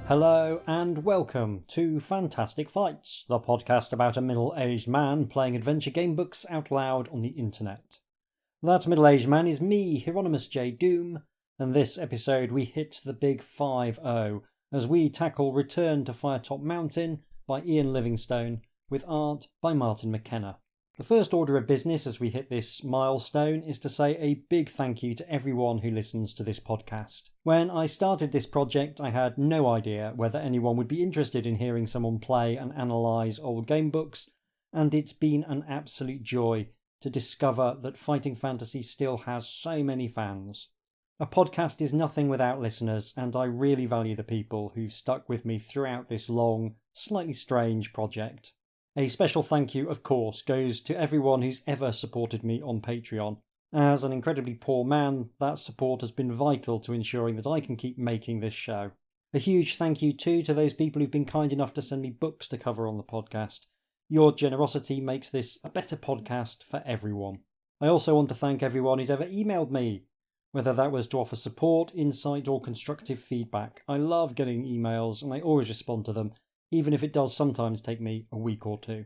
Hello and welcome to Fantastic Fights, the podcast about a middle-aged man playing adventure game books out loud on the internet. That middle-aged man is me, Hieronymus J. Doom, and this episode we hit the big 5-0 as we tackle Return to Firetop Mountain by Ian Livingstone with art by Martin McKenna. The first order of business as we hit this milestone is to say a big thank you to everyone who listens to this podcast. When I started this project, I had no idea whether anyone would be interested in hearing someone play and analyse old game books, and it's been an absolute joy to discover that fighting fantasy still has so many fans. A podcast is nothing without listeners, and I really value the people who've stuck with me throughout this long, slightly strange project. A special thank you, of course, goes to everyone who's ever supported me on Patreon. As an incredibly poor man, that support has been vital to ensuring that I can keep making this show. A huge thank you too to those people who've been kind enough to send me books to cover on the podcast. Your generosity makes this a better podcast for everyone. I also want to thank everyone who's ever emailed me, whether that was to offer support, insight or constructive feedback. I love getting emails and I always respond to them, even if it does sometimes take me a week or two.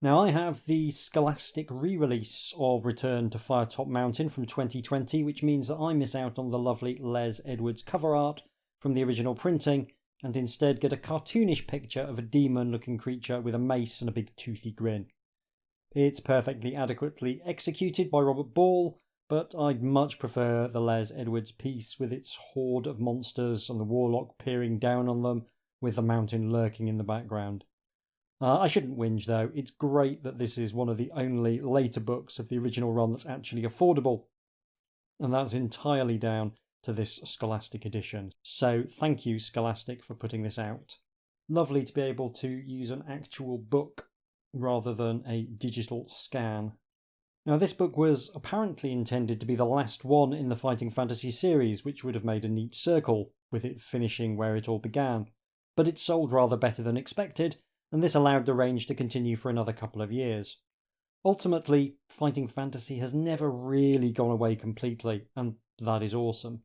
Now, I have the Scholastic re-release of Return to Firetop Mountain from 2020, which means that I miss out on the lovely Les Edwards cover art from the original printing, and instead get a cartoonish picture of a demon-looking creature with a mace and a big toothy grin. It's perfectly adequately executed by Robert Ball, but I'd much prefer the Les Edwards piece with its horde of monsters and the warlock peering down on them, with the mountain lurking in the background. I shouldn't whinge though, it's great that this is one of the only later books of the original run that's actually affordable, and that's entirely down to this Scholastic edition. So thank you Scholastic for putting this out. Lovely to be able to use an actual book rather than a digital scan. Now this book was apparently intended to be the last one in the Fighting Fantasy series, which would have made a neat circle, with it finishing where it all began. But it sold rather better than expected, and this allowed the range to continue for another couple of years. Ultimately, fighting fantasy has never really gone away completely, and that is awesome.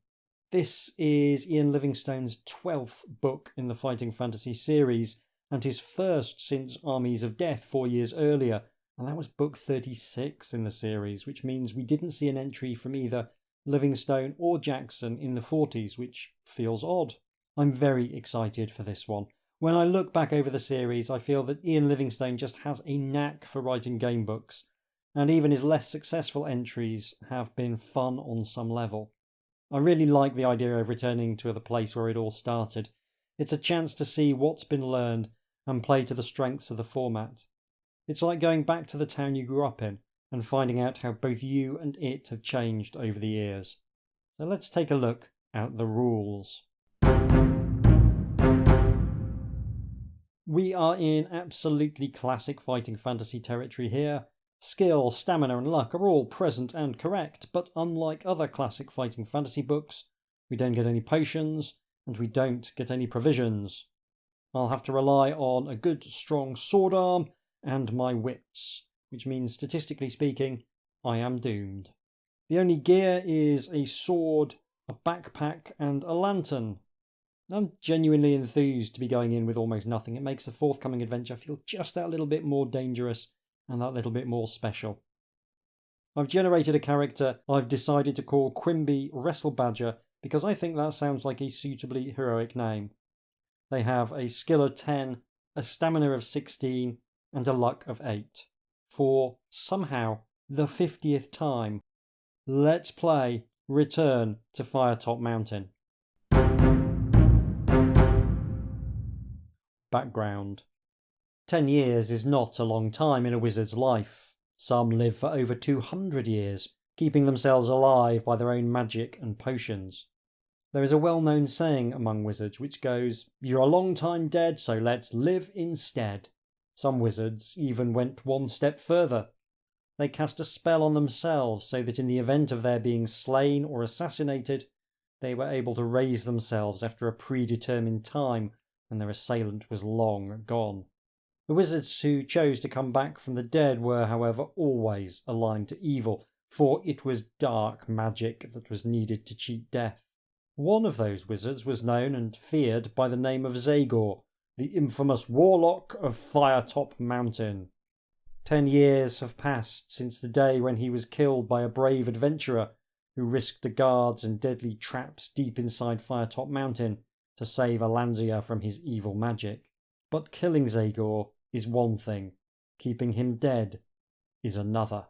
This is Ian Livingstone's 12th book in the Fighting Fantasy series, and his first since Armies of Death 4 years earlier, and that was book 36 in the series, which means we didn't see an entry from either Livingstone or Jackson in the 40s, which feels odd. I'm very excited for this one. When I look back over the series, I feel that Ian Livingstone just has a knack for writing game books, and even his less successful entries have been fun on some level. I really like the idea of returning to the place where it all started. It's a chance to see what's been learned and play to the strengths of the format. It's like going back to the town you grew up in and finding out how both you and it have changed over the years. So let's take a look at the rules. We are in absolutely classic fighting fantasy territory here. Skill, stamina and luck are all present and correct, but unlike other classic fighting fantasy books, we don't get any potions and we don't get any provisions. I'll have to rely on a good strong sword arm and my wits, which means statistically speaking, I am doomed. The only gear is a sword, a backpack and a lantern. I'm genuinely enthused to be going in with almost nothing. It makes the forthcoming adventure feel just that little bit more dangerous and that little bit more special. I've generated a character I've decided to call Quimby Wrestlebadger because I think that sounds like a suitably heroic name. They have a skill of 10, a stamina of 16 and a luck of 8. For, somehow, the 50th time, let's play Return to Firetop Mountain. Background. 10 years is not a long time in a wizard's life. Some live for over 200 years, keeping themselves alive by their own magic and potions. There is a well-known saying among wizards which goes, "You're a long time dead, so let's live instead." Some wizards even went one step further. They cast a spell on themselves so that in the event of their being slain or assassinated, they were able to raise themselves after a predetermined time when their assailant was long gone. The wizards who chose to come back from the dead were, however, always aligned to evil, for it was dark magic that was needed to cheat death. One of those wizards was known and feared by the name of Zagor, the infamous warlock of Firetop Mountain. 10 years have passed since the day when he was killed by a brave adventurer who risked the guards and deadly traps deep inside Firetop Mountain to save Alanzia from his evil magic. But killing Zagor is one thing, keeping him dead is another.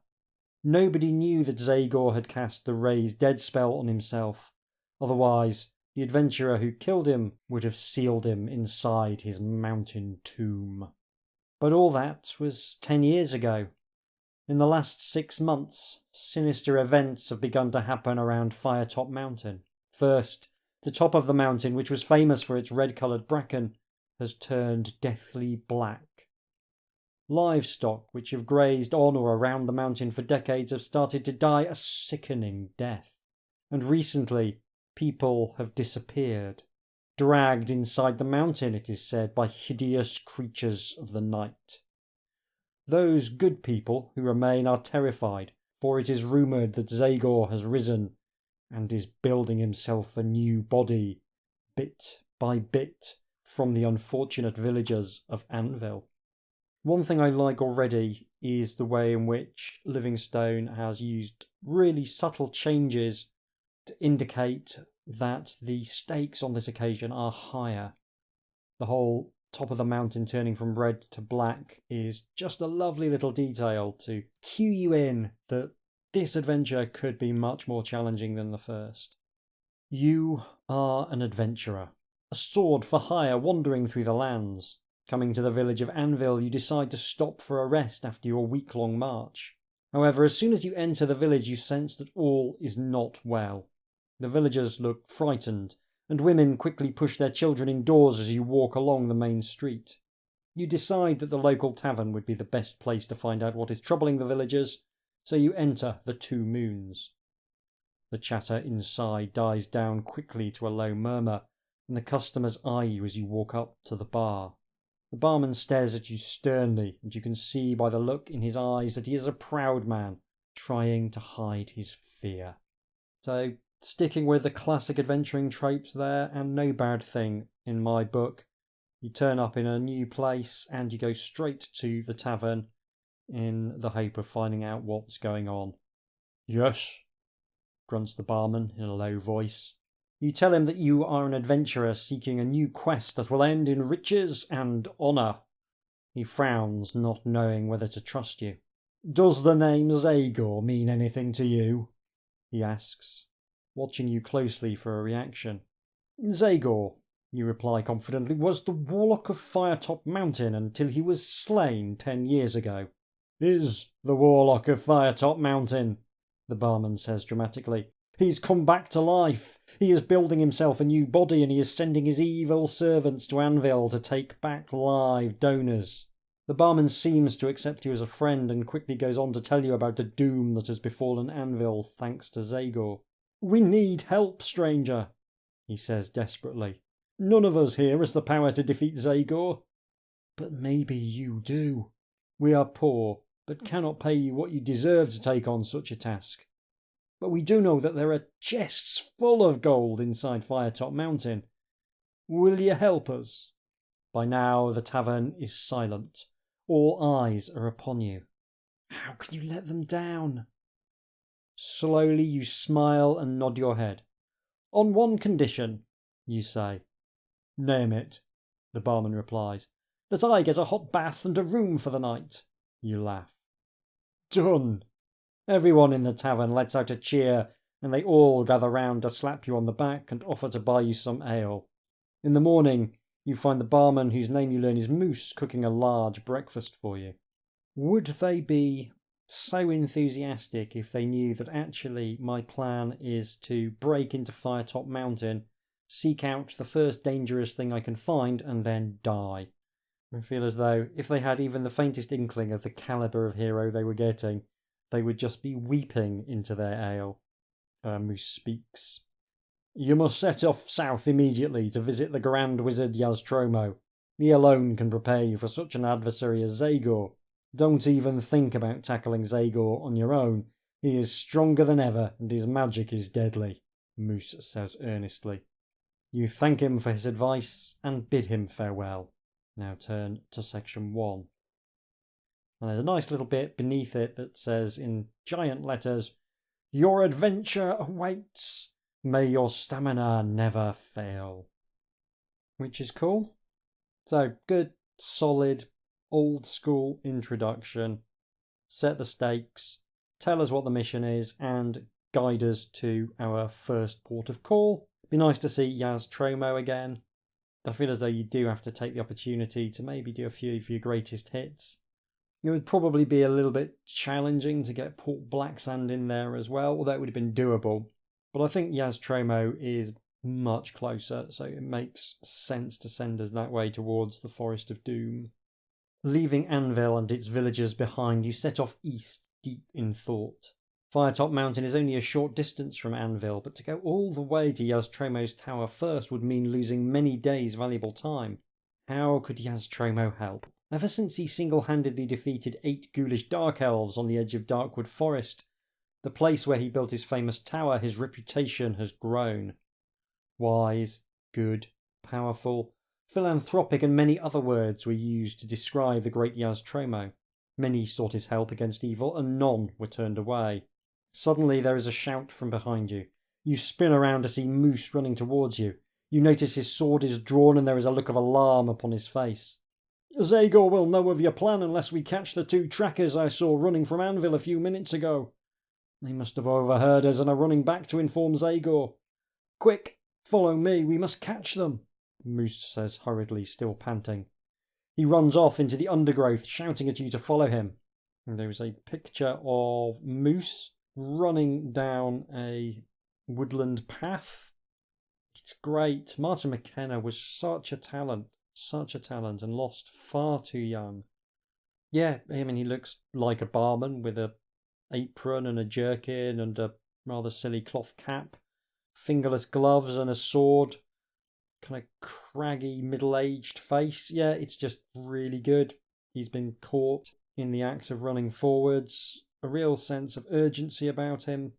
Nobody knew that Zagor had cast the Raise Dead spell on himself, otherwise the adventurer who killed him would have sealed him inside his mountain tomb. But all that was 10 years ago. In the last 6 months, sinister events have begun to happen around Firetop Mountain. First, the top of the mountain, which was famous for its red-coloured bracken, has turned deathly black. Livestock, which have grazed on or around the mountain for decades, have started to die a sickening death. And recently, people have disappeared, dragged inside the mountain, it is said, by hideous creatures of the night. Those good people who remain are terrified, for it is rumoured that Zagor has risen and is building himself a new body, bit by bit, from the unfortunate villagers of Anvil. One thing I like already is the way in which Livingstone has used really subtle changes to indicate that the stakes on this occasion are higher. The whole top of the mountain turning from red to black is just a lovely little detail to cue you in that this adventure could be much more challenging than the first. You are an adventurer, a sword for hire wandering through the lands. Coming to the village of Anvil, you decide to stop for a rest after your week-long march. However, as soon as you enter the village, you sense that all is not well. The villagers look frightened, and women quickly push their children indoors as you walk along the main street. You decide that the local tavern would be the best place to find out what is troubling the villagers, so you enter the Two Moons. The chatter inside dies down quickly to a low murmur, and the customers eye you as you walk up to the bar. The barman stares at you sternly, and you can see by the look in his eyes that he is a proud man, trying to hide his fear. So, sticking with the classic adventuring tropes there, and no bad thing in my book. You turn up in a new place, and you go straight to the tavern, in the hope of finding out what's going on. "Yes," grunts the barman in a low voice. You tell him that you are an adventurer seeking a new quest that will end in riches and honour. He frowns, not knowing whether to trust you. "Does the name Zagor mean anything to you?" he asks, watching you closely for a reaction. "Zagor," you reply confidently, "was the warlock of Firetop Mountain until he was slain 10 years ago." "Is the warlock of Firetop Mountain," the barman says dramatically. "He's come back to life. He is building himself a new body, and he is sending his evil servants to Anvil to take back live donors." The barman seems to accept you as a friend and quickly goes on to tell you about the doom that has befallen Anvil thanks to Zagor. "We need help, stranger," he says desperately. "None of us here has the power to defeat Zagor." "But maybe you do. We are poor, but cannot pay you what you deserve to take on such a task. But we do know that there are chests full of gold inside Firetop Mountain. Will you help us?" By now the tavern is silent. All eyes are upon you. How can you let them down? Slowly you smile and nod your head. "On one condition," you say. "Name it," the barman replies. "That I get a hot bath and a room for the night." You laugh. "Done." Everyone in the tavern lets out a cheer, and they all gather round to slap you on the back and offer to buy you some ale. In the morning, you find the barman, whose name you learn is Moose, cooking a large breakfast for you. Would they be so enthusiastic if they knew that actually my plan is to break into Firetop Mountain, seek out the first dangerous thing I can find, and then die? I feel as though if they had even the faintest inkling of the calibre of hero they were getting, they would just be weeping into their ale. Moose speaks. "You must set off south immediately to visit the Grand Wizard Yaztromo. He alone can prepare you for such an adversary as Zagor. Don't even think about tackling Zagor on your own. He is stronger than ever, and his magic is deadly." Moose says earnestly. You thank him for his advice and bid him farewell. Now turn to section 1. And there's a nice little bit beneath it that says in giant letters, Your adventure awaits. May your stamina never fail. Which is cool. So, good, solid, old school introduction. Set the stakes, tell us what the mission is, and guide us to our first port of call. Be nice to see Yaz Tromo again. I feel as though you do have to take the opportunity to maybe do a few of your greatest hits. It would probably be a little bit challenging to get Port Blacksand in there as well, although it would have been doable. But I think Yaz Tromo is much closer, so it makes sense to send us that way towards the Forest of Doom. Leaving Anvil and its villagers behind, you set off east, deep in thought. Firetop Mountain is only a short distance from Anvil, but to go all the way to Yaz Tromo's tower first would mean losing many days' valuable time. How could Yaz Tromo help? Ever since he single-handedly defeated 8 ghoulish dark elves on the edge of Darkwood Forest, the place where he built his famous tower, his reputation has grown. Wise, good, powerful, philanthropic and many other words were used to describe the great Yaz Tromo. Many sought his help against evil and none were turned away. Suddenly there is a shout from behind you. You spin around to see Moose running towards you. You notice his sword is drawn and there is a look of alarm upon his face. Zagor will know of your plan unless we catch the 2 trackers I saw running from Anvil a few minutes ago. They must have overheard us and are running back to inform Zagor. Quick, follow me, we must catch them, Moose says hurriedly, still panting. He runs off into the undergrowth, shouting at you to follow him. And there is a picture of Moose running down a woodland path. It's great. Martin McKenna was such a talent, and lost far too young. Yeah, I mean, he looks like a barman with a apron and a jerkin and a rather silly cloth cap, fingerless gloves and a sword, kind of craggy middle-aged face. Yeah, it's just really good. He's been caught in the act of running forwards, a real sense of urgency about him.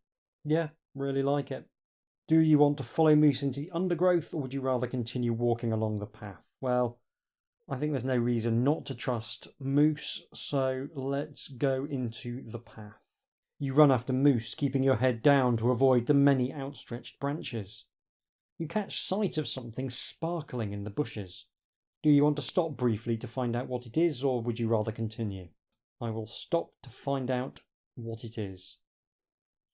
Yeah, really like it. Do you want to follow Moose into the undergrowth, or would you rather continue walking along the path? Well, I think there's no reason not to trust Moose, so let's go into the path. You run after Moose, keeping your head down to avoid the many outstretched branches. You catch sight of something sparkling in the bushes. Do you want to stop briefly to find out what it is, or would you rather continue? I will stop to find out what it is.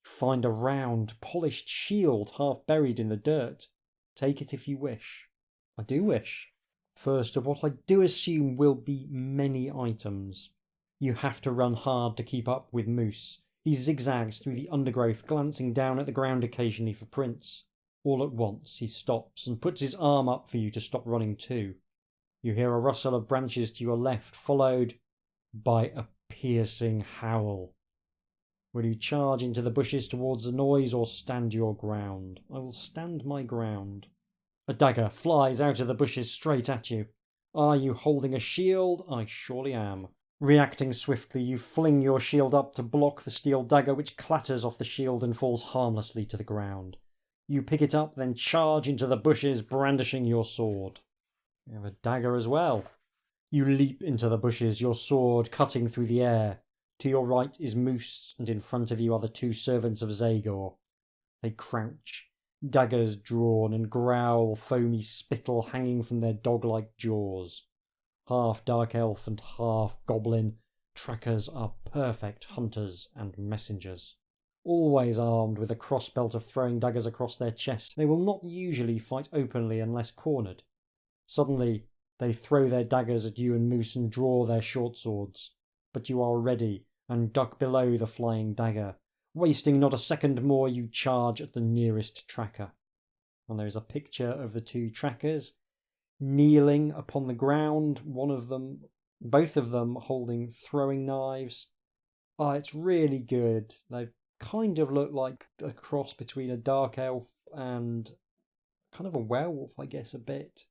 Find a round, polished shield half buried in the dirt. Take it if you wish. I do wish. First of what I do assume will be many items. You have to run hard to keep up with Moose. He zigzags through the undergrowth, glancing down at the ground occasionally for prints. All at once he stops and puts his arm up for you to stop running too. You hear a rustle of branches to your left, followed by a piercing howl. Will you charge into the bushes towards the noise or stand your ground? I will stand my ground. A dagger flies out of the bushes straight at you. Are you holding a shield? I surely am. Reacting swiftly, you fling your shield up to block the steel dagger, which clatters off the shield and falls harmlessly to the ground. You pick it up, then charge into the bushes, brandishing your sword. You have a dagger as well. You leap into the bushes, your sword cutting through the air. To your right is Moose, and in front of you are the 2 servants of Zagor. They crouch, daggers drawn, and growl foamy spittle hanging from their dog-like jaws. Half dark elf and half goblin, trackers are perfect hunters and messengers. Always armed with a crossbelt of throwing daggers across their chest, they will not usually fight openly unless cornered. Suddenly, they throw their daggers at you and Moose and draw their short swords. But you are ready and duck below the flying dagger. Wasting not a second more, you charge at the nearest tracker. And there is a picture of the 2 trackers kneeling upon the ground, both of them holding throwing knives. It's really good. They kind of look like a cross between a dark elf and kind of a werewolf, I guess, a bit.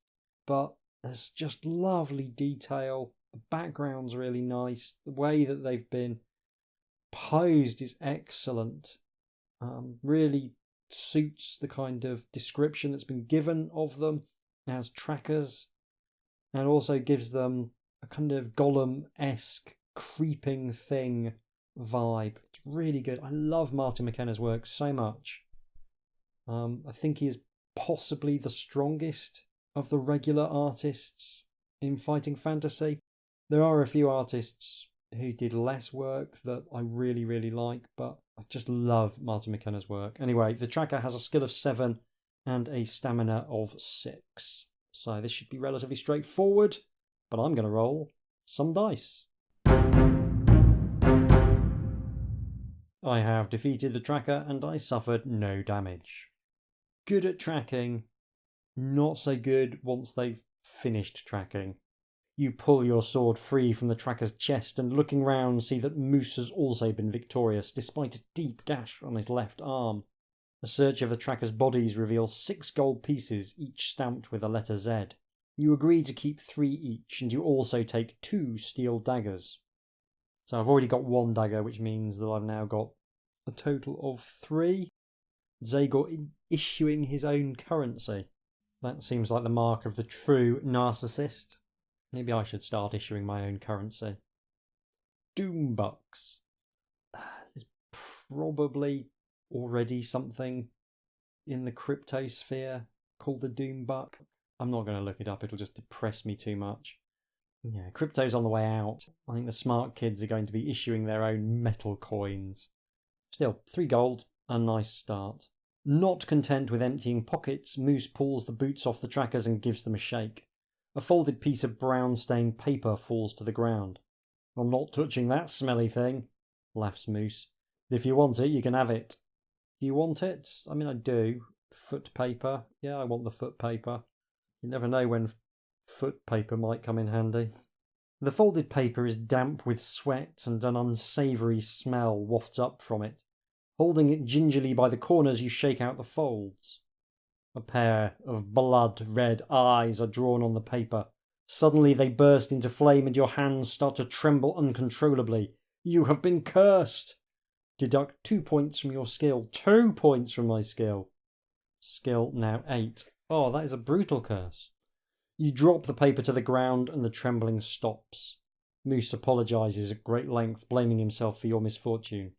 But there's just lovely detail. The background's really nice. The way that they've been posed is excellent. Really suits the kind of description that's been given of them as trackers, and also gives them a kind of Gollum-esque creeping thing vibe. It's really good. I love Martin McKenna's work so much. I think he is possibly the strongest of the regular artists in fighting fantasy. There are a few artists who did less work that I really, really like, but I just love Martin McKenna's work. Anyway, the tracker has a skill of 7 and a stamina of 6. So this should be relatively straightforward, but I'm going to roll some dice. I have defeated the tracker and I suffered no damage. Good at tracking, not so good once they've finished tracking. You pull your sword free from the tracker's chest and looking round see that Moose has also been victorious despite a deep gash on his left arm. A search of the tracker's bodies reveals 6 gold pieces, each stamped with the letter Z. You agree to keep 3 each, and you also take 2 steel daggers. So I've already got 1 dagger, which means that I've now got a total of 3. Zagor issuing his own currency. That seems like the mark of the true narcissist. Maybe I should start issuing my own currency. Doom bucks. There's probably already something in the cryptosphere called the Doom buck. I'm not going to look it up, it'll just depress me too much. Yeah, crypto's on the way out. I think the smart kids are going to be issuing their own metal coins. Still, 3 gold, a nice start. Not content with emptying pockets, Moose pulls the boots off the trackers and gives them a shake. A folded piece of brown-stained paper falls to the ground. I'm not touching that smelly thing, laughs Moose. If you want it, you can have it. Do you want it? I mean, I do. Foot paper. Yeah, I want the foot paper. You never know when foot paper might come in handy. The folded paper is damp with sweat and an unsavoury smell wafts up from it. Holding it gingerly by the corners, you shake out the folds. A pair of blood-red eyes are drawn on the paper. Suddenly they burst into flame and your hands start to tremble uncontrollably. You have been cursed! Deduct 2 points from your skill. 2 points from my skill. Skill now 8. Oh, that is a brutal curse. You drop the paper to the ground and the trembling stops. Moose apologises at great length, blaming himself for your misfortune.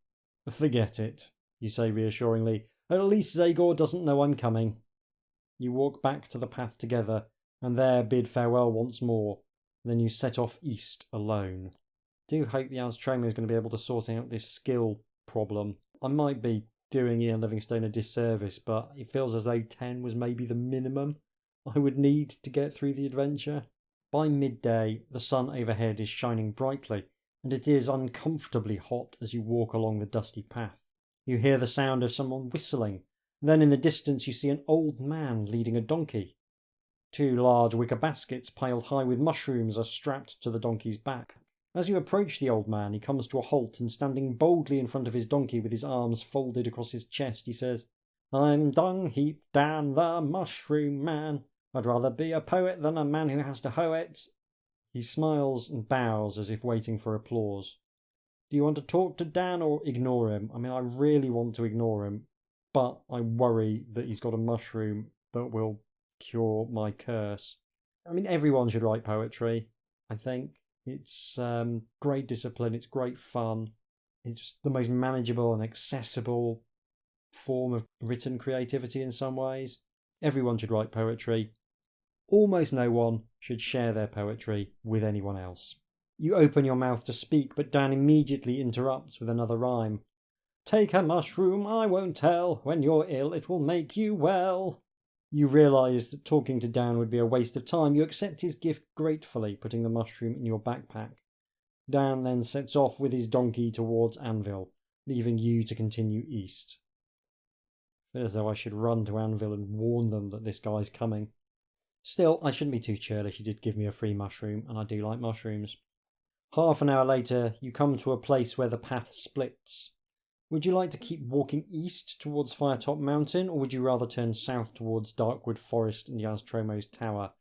Forget it, you say reassuringly. At least Zagor doesn't know I'm coming. You walk back to the path together, and there bid farewell once more. Then you set off east alone. I do hope the Alstroma is going to be able to sort out this skill problem. I might be doing Ian Livingstone a disservice, but it feels as though 10 was maybe the minimum I would need to get through the adventure. By midday, the sun overhead is shining brightly, and it is uncomfortably hot as you walk along the dusty path. You hear the sound of someone whistling. Then in the distance you see an old man leading a donkey. 2 large wicker baskets piled high with mushrooms are strapped to the donkey's back. As you approach the old man, he comes to a halt, and standing boldly in front of his donkey with his arms folded across his chest, he says, I'm Dung Heap Dan, the Mushroom Man. I'd rather be a poet than a man who has to hoe it. He smiles and bows as if waiting for applause. Do you want to talk to Dan or ignore him? I mean, I really want to ignore him, but I worry that he's got a mushroom that will cure my curse. I mean, everyone should write poetry, I think. It's great discipline, it's great fun. It's the most manageable and accessible form of written creativity in some ways. Everyone should write poetry. Almost no one should share their poetry with anyone else. You open your mouth to speak, but Dan immediately interrupts with another rhyme. Take a mushroom, I won't tell. When you're ill, it will make you well. You realise that talking to Dan would be a waste of time. You accept his gift gratefully, putting the mushroom in your backpack. Dan then sets off with his donkey towards Anvil, leaving you to continue east. I feel as though I should run to Anvil and warn them that this guy's coming. Still, I shouldn't be too churlish. He did give me a free mushroom, and I do like mushrooms. Half an hour later, you come to a place where the path splits. Would you like to keep walking east towards Firetop Mountain, or would you rather turn south towards Darkwood Forest and Yaztromo's Tower?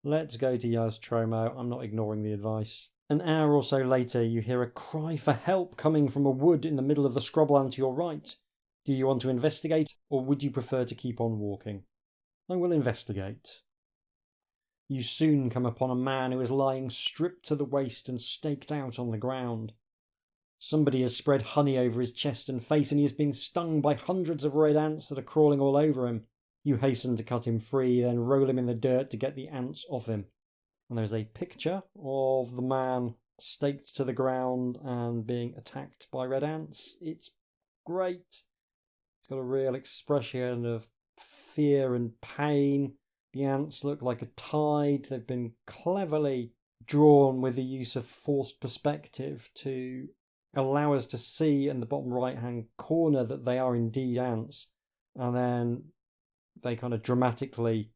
Let's go to Yaztromo. I'm not ignoring the advice. An hour or so later, you hear a cry for help coming from a wood in the middle of the scrubland to your right. Do you want to investigate, or would you prefer to keep on walking? I will investigate. You soon come upon a man who is lying stripped to the waist and staked out on the ground. Somebody has spread honey over his chest and face, and he is being stung by hundreds of red ants that are crawling all over him. You hasten to cut him free, then roll him in the dirt to get the ants off him. And there's a picture of the man staked to the ground and being attacked by red ants. It's great. It's got a real expression of fear and pain. The ants look like a tide. They've been cleverly drawn with the use of forced perspective to allow us to see in the bottom right-hand corner that they are indeed ants. And then they kind of dramatically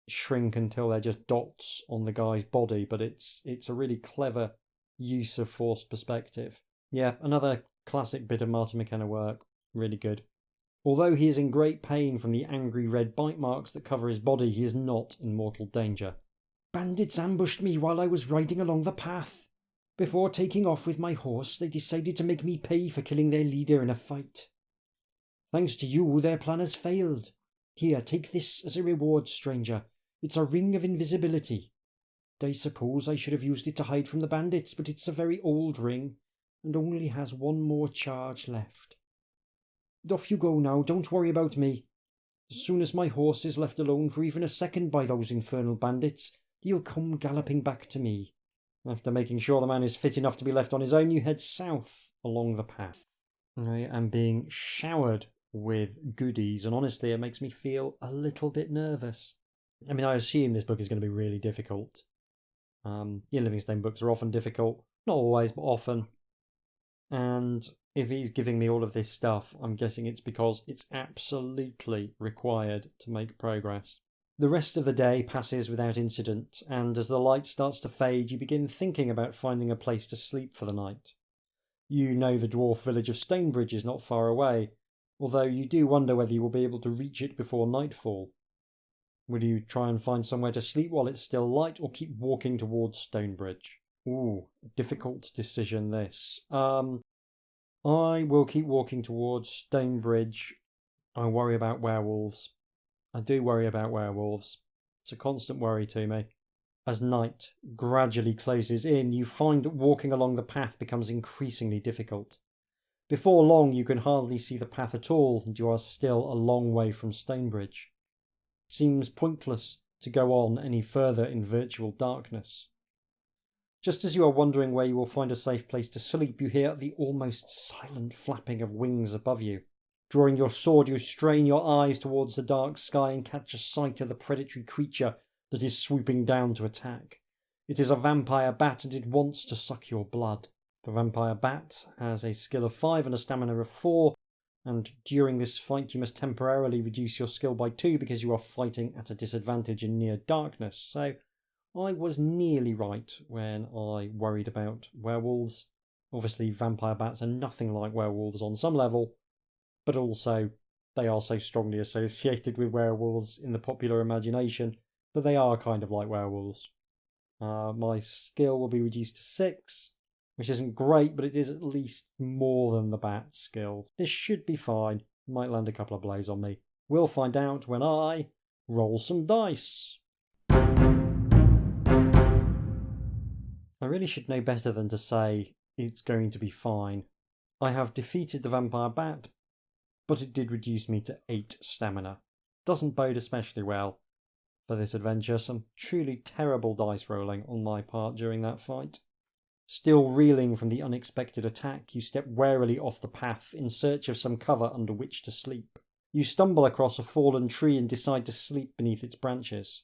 shrink until they're just dots on the guy's body. But it's a really clever use of forced perspective. Yeah, another classic bit of Martin McKenna work. Really good. Although he is in great pain from the angry red bite marks that cover his body, he is not in mortal danger. Bandits ambushed me while I was riding along the path. Before taking off with my horse, they decided to make me pay for killing their leader in a fight. Thanks to you, their plan has failed. Here, take this as a reward, stranger. It's a ring of invisibility. I suppose I should have used it to hide from the bandits, but it's a very old ring, and only has one more charge left. Off you go now, don't worry about me. As soon as my horse is left alone for even a second by those infernal bandits, he'll come galloping back to me. After making sure the man is fit enough to be left on his own, you head south along the path. I am being showered with goodies, and honestly, it makes me feel a little bit nervous. I mean, I assume this book is going to be really difficult. Livingstone books are often difficult. Not always, but often. And if he's giving me all of this stuff, I'm guessing it's because it's absolutely required to make progress. The rest of the day passes without incident, and as the light starts to fade, you begin thinking about finding a place to sleep for the night. You know the dwarf village of Stonebridge is not far away, although you do wonder whether you will be able to reach it before nightfall. Will you try and find somewhere to sleep while it's still light, or keep walking towards Stonebridge? Ooh, difficult decision this. I will keep walking towards Stonebridge. I worry about werewolves. I do worry about werewolves. It's a constant worry to me. As night gradually closes in, you find that walking along the path becomes increasingly difficult. Before long, you can hardly see the path at all, and you are still a long way from Stonebridge. It seems pointless to go on any further in virtual darkness. Just as you are wondering where you will find a safe place to sleep, you hear the almost silent flapping of wings above you. Drawing your sword, you strain your eyes towards the dark sky and catch a sight of the predatory creature that is swooping down to attack. It is a vampire bat, and it wants to suck your blood. The vampire bat has a skill of 5 and a stamina of 4, and during this fight you must temporarily reduce your skill by 2 because you are fighting at a disadvantage in near darkness. So I was nearly right when I worried about werewolves. Obviously, vampire bats are nothing like werewolves on some level, but also they are so strongly associated with werewolves in the popular imagination that they are kind of like werewolves. My skill will be reduced to 6, which isn't great, but it is at least more than the bat's skill. This should be fine. Might land a couple of blows on me. We'll find out when I roll some dice. I really should know better than to say it's going to be fine. I have defeated the vampire bat, but it did reduce me to 8 stamina. Doesn't bode especially well for this adventure. Some truly terrible dice rolling on my part during that fight. Still reeling from the unexpected attack, you step warily off the path in search of some cover under which to sleep. You stumble across a fallen tree and decide to sleep beneath its branches.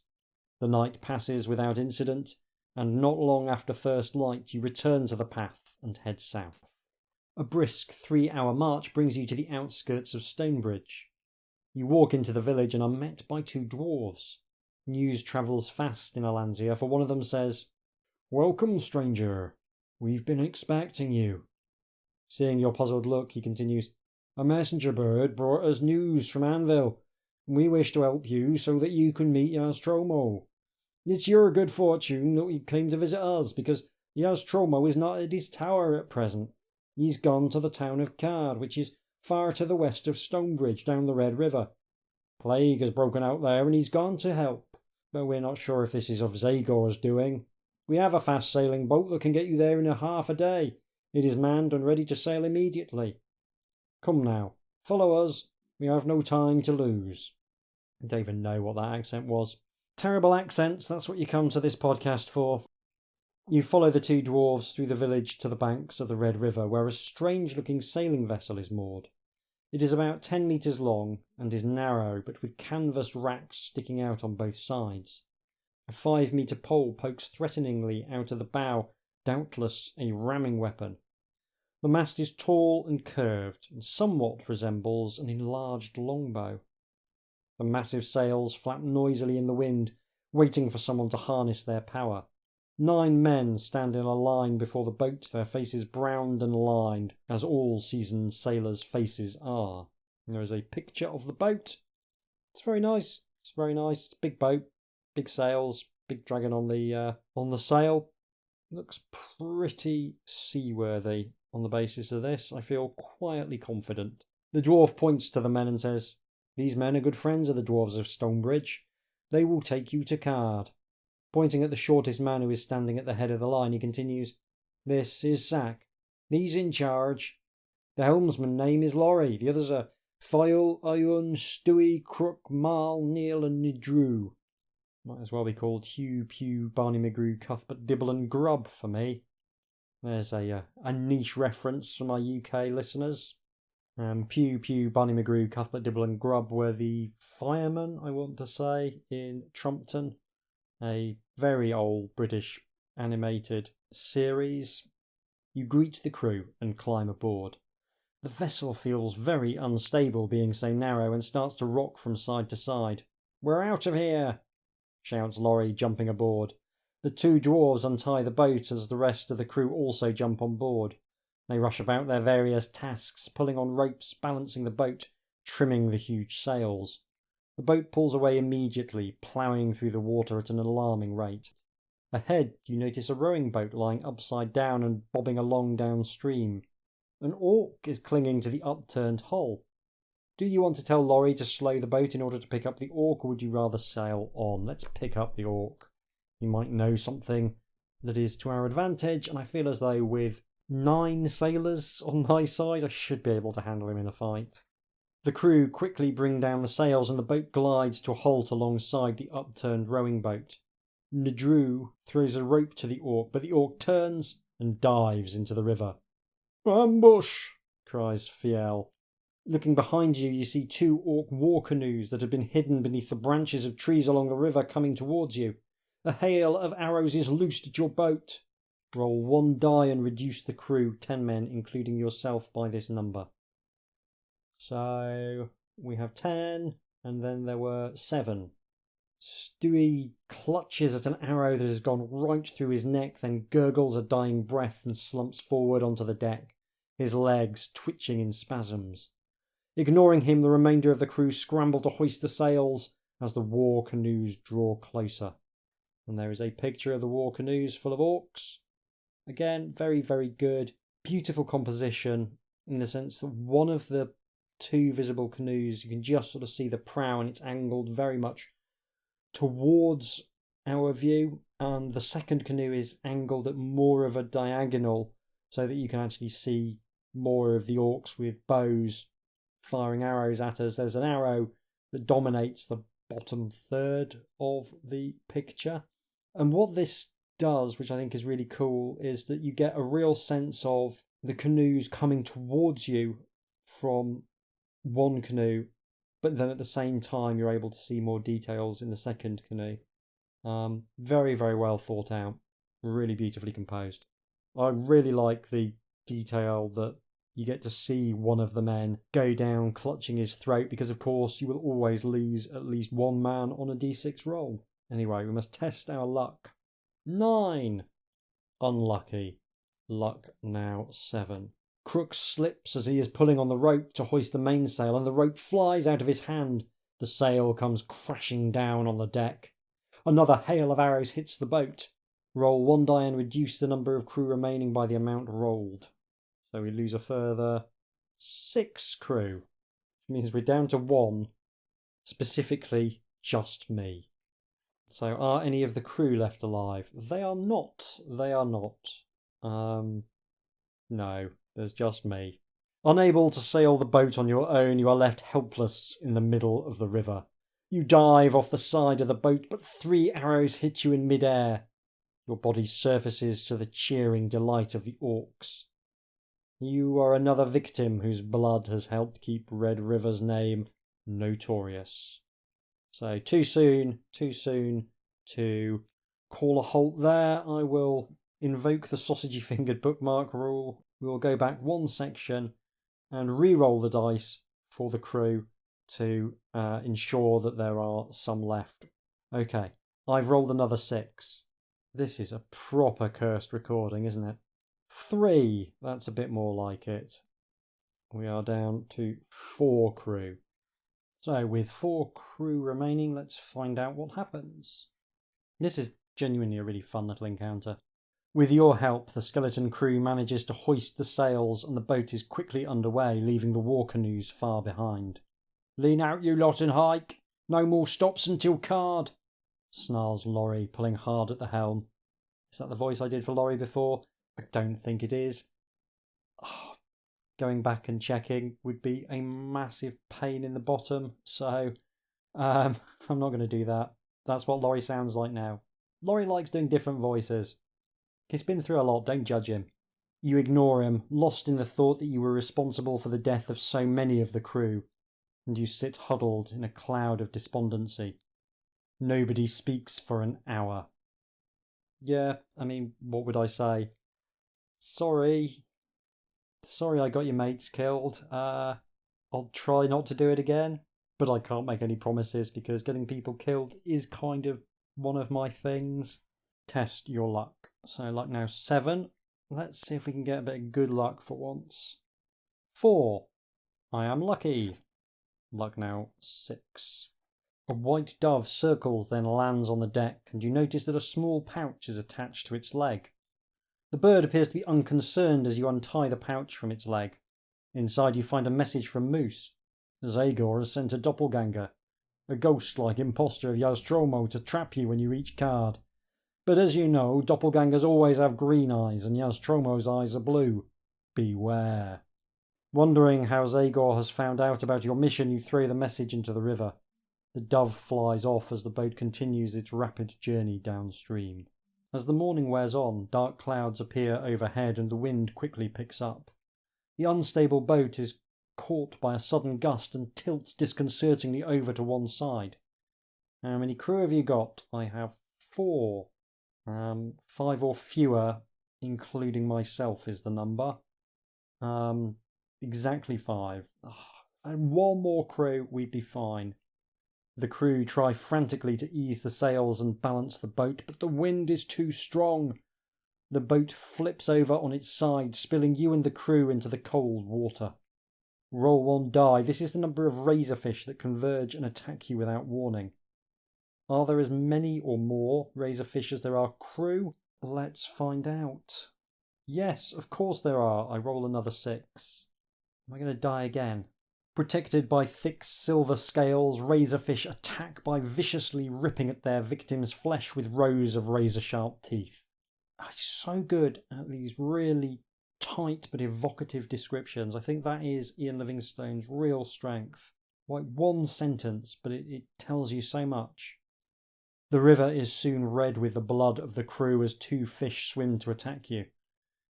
The night passes without incident, and not long after first light you return to the path and head south. A brisk 3-hour march brings you to the outskirts of Stonebridge. You walk into the village and are met by 2 dwarves. News travels fast in Alansia, for one of them says, "Welcome, stranger. We've been expecting you." Seeing your puzzled look, he continues, "A messenger bird brought us news from Anvil, and we wish to help you so that you can meet Yastromo. It's your good fortune that he came to visit us, because Yastromo is not at his tower at present. He's gone to the town of Card, which is far to the west of Stonebridge, down the Red River. Plague has broken out there and he's gone to help, but we're not sure if this is of Zagor's doing. We have a fast-sailing boat that can get you there in half a day. It is manned and ready to sail immediately. Come now, follow us. We have no time to lose." I don't even know what that accent was. Terrible accents, that's what you come to this podcast for. You follow the two dwarves through the village to the banks of the Red River, where a strange-looking sailing vessel is moored. It is about 10 metres long and is narrow, but with canvas racks sticking out on both sides. A 5-metre pole pokes threateningly out of the bow, doubtless a ramming weapon. The mast is tall and curved, and somewhat resembles an enlarged longbow. The massive sails flap noisily in the wind, waiting for someone to harness their power. 9 men stand in a line before the boat, their faces browned and lined, as all seasoned sailors' faces are. And there is a picture of the boat. It's very nice. It's very nice. Big boat, big sails, big dragon on the sail. Looks pretty seaworthy on the basis of this. I feel quietly confident. The dwarf points to the men and says, "These men are good friends of the dwarves of Stonebridge. They will take you to Card." Pointing at the shortest man who is standing at the head of the line, he continues, "This is Zack. He's in charge. The helmsman's name is Laurie. The others are File, Ion, Stewie, Crook, Marl, Neil, and Nidrew. Might as well be called Hugh, Pew, Barney McGrew, Cuthbert, Dibble, and Grub for me." There's a niche reference for my UK listeners. Pew, Pew, Barney McGrew, Cuthbert, Dibble, and Grub were the firemen, I want to say, in Trumpton. A very old British animated series. You greet the crew and climb aboard. The vessel feels very unstable, being so narrow, and starts to rock from side to side. "We're out of here!" shouts Laurie, jumping aboard. The two dwarves untie the boat as the rest of the crew also jump on board. They rush about their various tasks, pulling on ropes, balancing the boat, trimming the huge sails. The boat pulls away immediately, ploughing through the water at an alarming rate. Ahead, you notice a rowing boat lying upside down and bobbing along downstream. An orc is clinging to the upturned hull. Do you want to tell Laurie to slow the boat in order to pick up the orc, or would you rather sail on? Let's pick up the orc. He might know something that is to our advantage, and I feel as though with 9 sailors on my side, I should be able to handle him in a fight. The crew quickly bring down the sails and the boat glides to a halt alongside the upturned rowing boat. Nidrew throws a rope to the orc, but the orc turns and dives into the river. "Ambush!" cries Fiel. Looking behind you, you see 2 orc war canoes that have been hidden beneath the branches of trees along the river coming towards you. A hail of arrows is loosed at your boat. Roll 1 die and reduce the crew, 10 men, including yourself, by this number. So we have 10, and then there were 7. Stewie clutches at an arrow that has gone right through his neck, then gurgles a dying breath and slumps forward onto the deck, his legs twitching in spasms. Ignoring him, the remainder of the crew scramble to hoist the sails as the war canoes draw closer. And there is a picture of the war canoes full of orcs. Again, very, very good. Beautiful composition in the sense that one of the 2 visible canoes, you can just sort of see the prow and it's angled very much towards our view. And the second canoe is angled at more of a diagonal so that you can actually see more of the orcs with bows firing arrows at us. There's an arrow that dominates the bottom third of the picture. And what this does, which I think is really cool, is that you get a real sense of the canoes coming towards you from one canoe, but then at the same time you're able to see more details in the second canoe. Very, very well thought out. Really beautifully composed. I really like the detail that you get to see one of the men go down clutching his throat, because of course you will always lose at least 1 man on a d6 roll. Anyway, we must test our luck. 9. Unlucky. Luck now 7. Crook slips as he is pulling on the rope to hoist the mainsail, and the rope flies out of his hand. The sail comes crashing down on the deck. Another hail of arrows hits the boat. Roll 1 die and reduce the number of crew remaining by the amount rolled. So we lose a further 6 crew. Which means we're down to 1, specifically just me. So are any of the crew left alive? They are not. They are not. No, there's just me. Unable to sail the boat on your own, you are left helpless in the middle of the river. You dive off the side of the boat, but 3 arrows hit you in mid-air. Your body surfaces to the cheering delight of the orcs. You are another victim whose blood has helped keep Red River's name notorious. So too soon to call a halt there. I will invoke the sausagey fingered bookmark rule. We will go back 1 section and re-roll the dice for the crew to ensure that there are some left. Okay, I've rolled another 6. This is a proper cursed recording, isn't it? 3, that's a bit more like it. We are down to 4 crew. So with 4 crew remaining, let's find out what happens. This is genuinely a really fun little encounter. With your help, the skeleton crew manages to hoist the sails and the boat is quickly underway, leaving the war canoes far behind. "Lean out, you lot, and hike. No more stops until card," snarls Laurie, pulling hard at the helm. Is that the voice I did for Laurie before? I don't think it is. Going back and checking would be a massive pain in the bottom, so I'm not going to do that. That's what Laurie sounds like now. Laurie likes doing different voices. He's been through a lot, don't judge him. You ignore him, lost in the thought that you were responsible for the death of so many of the crew, and you sit huddled in a cloud of despondency. Nobody speaks for an hour. Yeah, I mean, what would I say? Sorry I got your mates killed. I'll try not to do it again, but I can't make any promises because getting people killed is kind of one of my things. Test your luck. So luck now 7. Let's see if we can get a bit of good luck for once. 4. I am lucky. Luck now 6. A white dove circles, then lands on the deck, and you notice that a small pouch is attached to its leg. The bird appears to be unconcerned as you untie the pouch from its leg. Inside you find a message from Moose. Zagor has sent a doppelganger, a ghost-like imposter of Yaztromo, to trap you when you reach card. But as you know, doppelgangers always have green eyes, and Yaztromo's eyes are blue. Beware. Wondering how Zagor has found out about your mission, you throw the message into the river. The dove flies off as the boat continues its rapid journey downstream. As the morning wears on, dark clouds appear overhead and the wind quickly picks up. The unstable boat is caught by a sudden gust and tilts disconcertingly over to one side. How many crew have you got? I have 4. 5 or fewer, including myself, is the number. Exactly 5. And 1 more crew, we'd be fine. The crew try frantically to ease the sails and balance the boat, but the wind is too strong. The boat flips over on its side, spilling you and the crew into the cold water. Roll 1 die. This is the number of razorfish that converge and attack you without warning. Are there as many or more razorfish as there are crew? Let's find out. Yes, of course there are. I roll another 6. Am I going to die again? Protected by thick silver scales, razorfish attack by viciously ripping at their victim's flesh with rows of razor-sharp teeth. It's so good at these really tight but evocative descriptions. I think that is Ian Livingstone's real strength. Like 1 sentence, but it tells you so much. The river is soon red with the blood of the crew as 2 fish swim to attack you.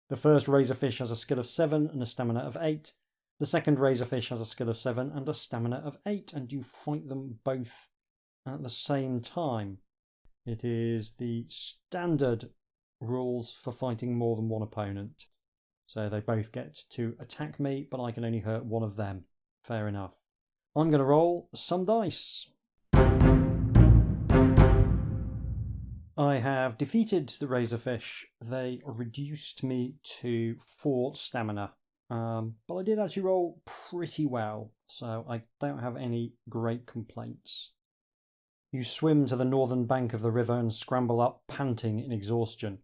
The first razorfish has a skill of 7 and a stamina of 8. The second razorfish has a skill of 7 and a stamina of 8, and you fight them both at the same time. It is the standard rules for fighting more than 1 opponent. So they both get to attack me, but I can only hurt 1 of them. Fair enough. I'm going to roll some dice. I have defeated the razorfish. They reduced me to 4 stamina. But I did actually roll pretty well, so I don't have any great complaints. You swim to the northern bank of the river and scramble up, panting in exhaustion.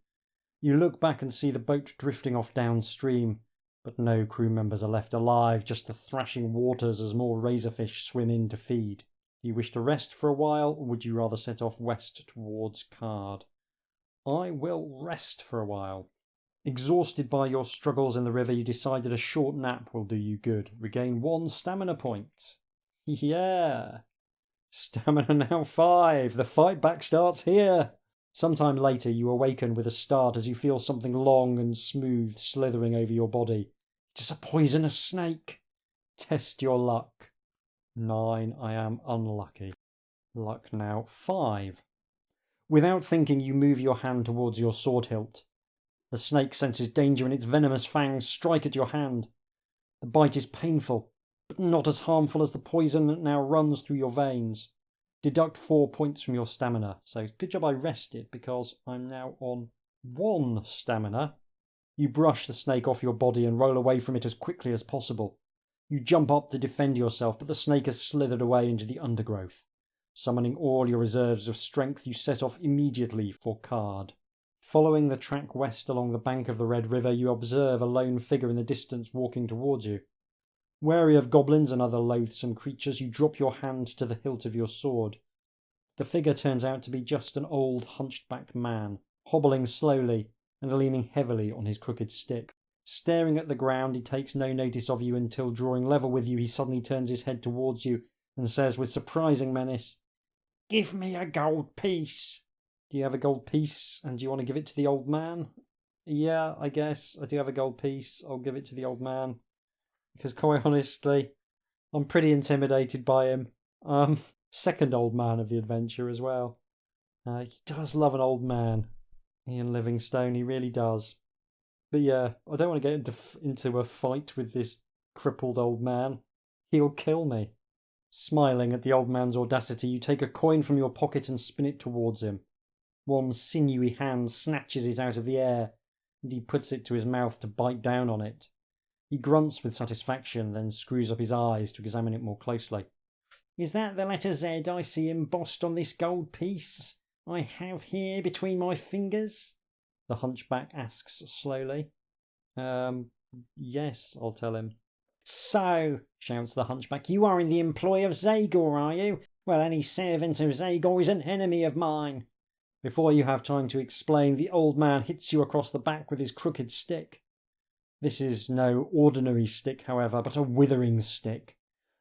You look back and see the boat drifting off downstream. but no crew members are left alive, just the thrashing waters as more razorfish swim in to feed. Do you wish to rest for a while, or would you rather set off west towards Card? I will rest for a while. Exhausted by your struggles in the river, you decide that a short nap will do you good. Regain 1 stamina point. Yeah! Stamina now 5. The fight back starts here. Sometime later, you awaken with a start as you feel something long and smooth slithering over your body. It is a poisonous snake. Test your luck. 9. I am unlucky. Luck now 5. Without thinking, you move your hand towards your sword hilt. The snake senses danger and its venomous fangs strike at your hand. The bite is painful, but not as harmful as the poison that now runs through your veins. Deduct 4 points from your stamina. So good job I rested, because I'm now on 1 stamina. You brush the snake off your body and roll away from it as quickly as possible. You jump up to defend yourself, but the snake has slithered away into the undergrowth. Summoning all your reserves of strength, you set off immediately for Card. Following the track west along the bank of the Red River, you observe a lone figure in the distance walking towards you. Wary of goblins and other loathsome creatures, you drop your hand to the hilt of your sword. The figure turns out to be just an old hunchbacked man, hobbling slowly and leaning heavily on his crooked stick. Staring at the ground, he takes no notice of you until, drawing level with you, he suddenly turns his head towards you and says with surprising menace, "Give me a gold piece." Do you have a gold piece, and do you want to give it to the old man? Yeah, I guess I do have a gold piece. I'll give it to the old man. Because quite honestly, I'm pretty intimidated by him. Second old man of the adventure as well. He does love an old man. Ian Livingstone, he really does. But yeah, I don't want to get into a fight with this crippled old man. He'll kill me. Smiling at the old man's audacity, you take a coin from your pocket and spin it towards him. One sinewy hand snatches it out of the air, and he puts it to his mouth to bite down on it. He grunts with satisfaction, then screws up his eyes to examine it more closely. "Is that the letter Z I see embossed on this gold piece I have here between my fingers?" the hunchback asks slowly. Yes, I'll tell him. "So," shouts the hunchback, "you are in the employ of Zagor, are you? Well, any servant of Zagor is an enemy of mine." Before you have time to explain, the old man hits you across the back with his crooked stick. This is no ordinary stick, however, but a withering stick.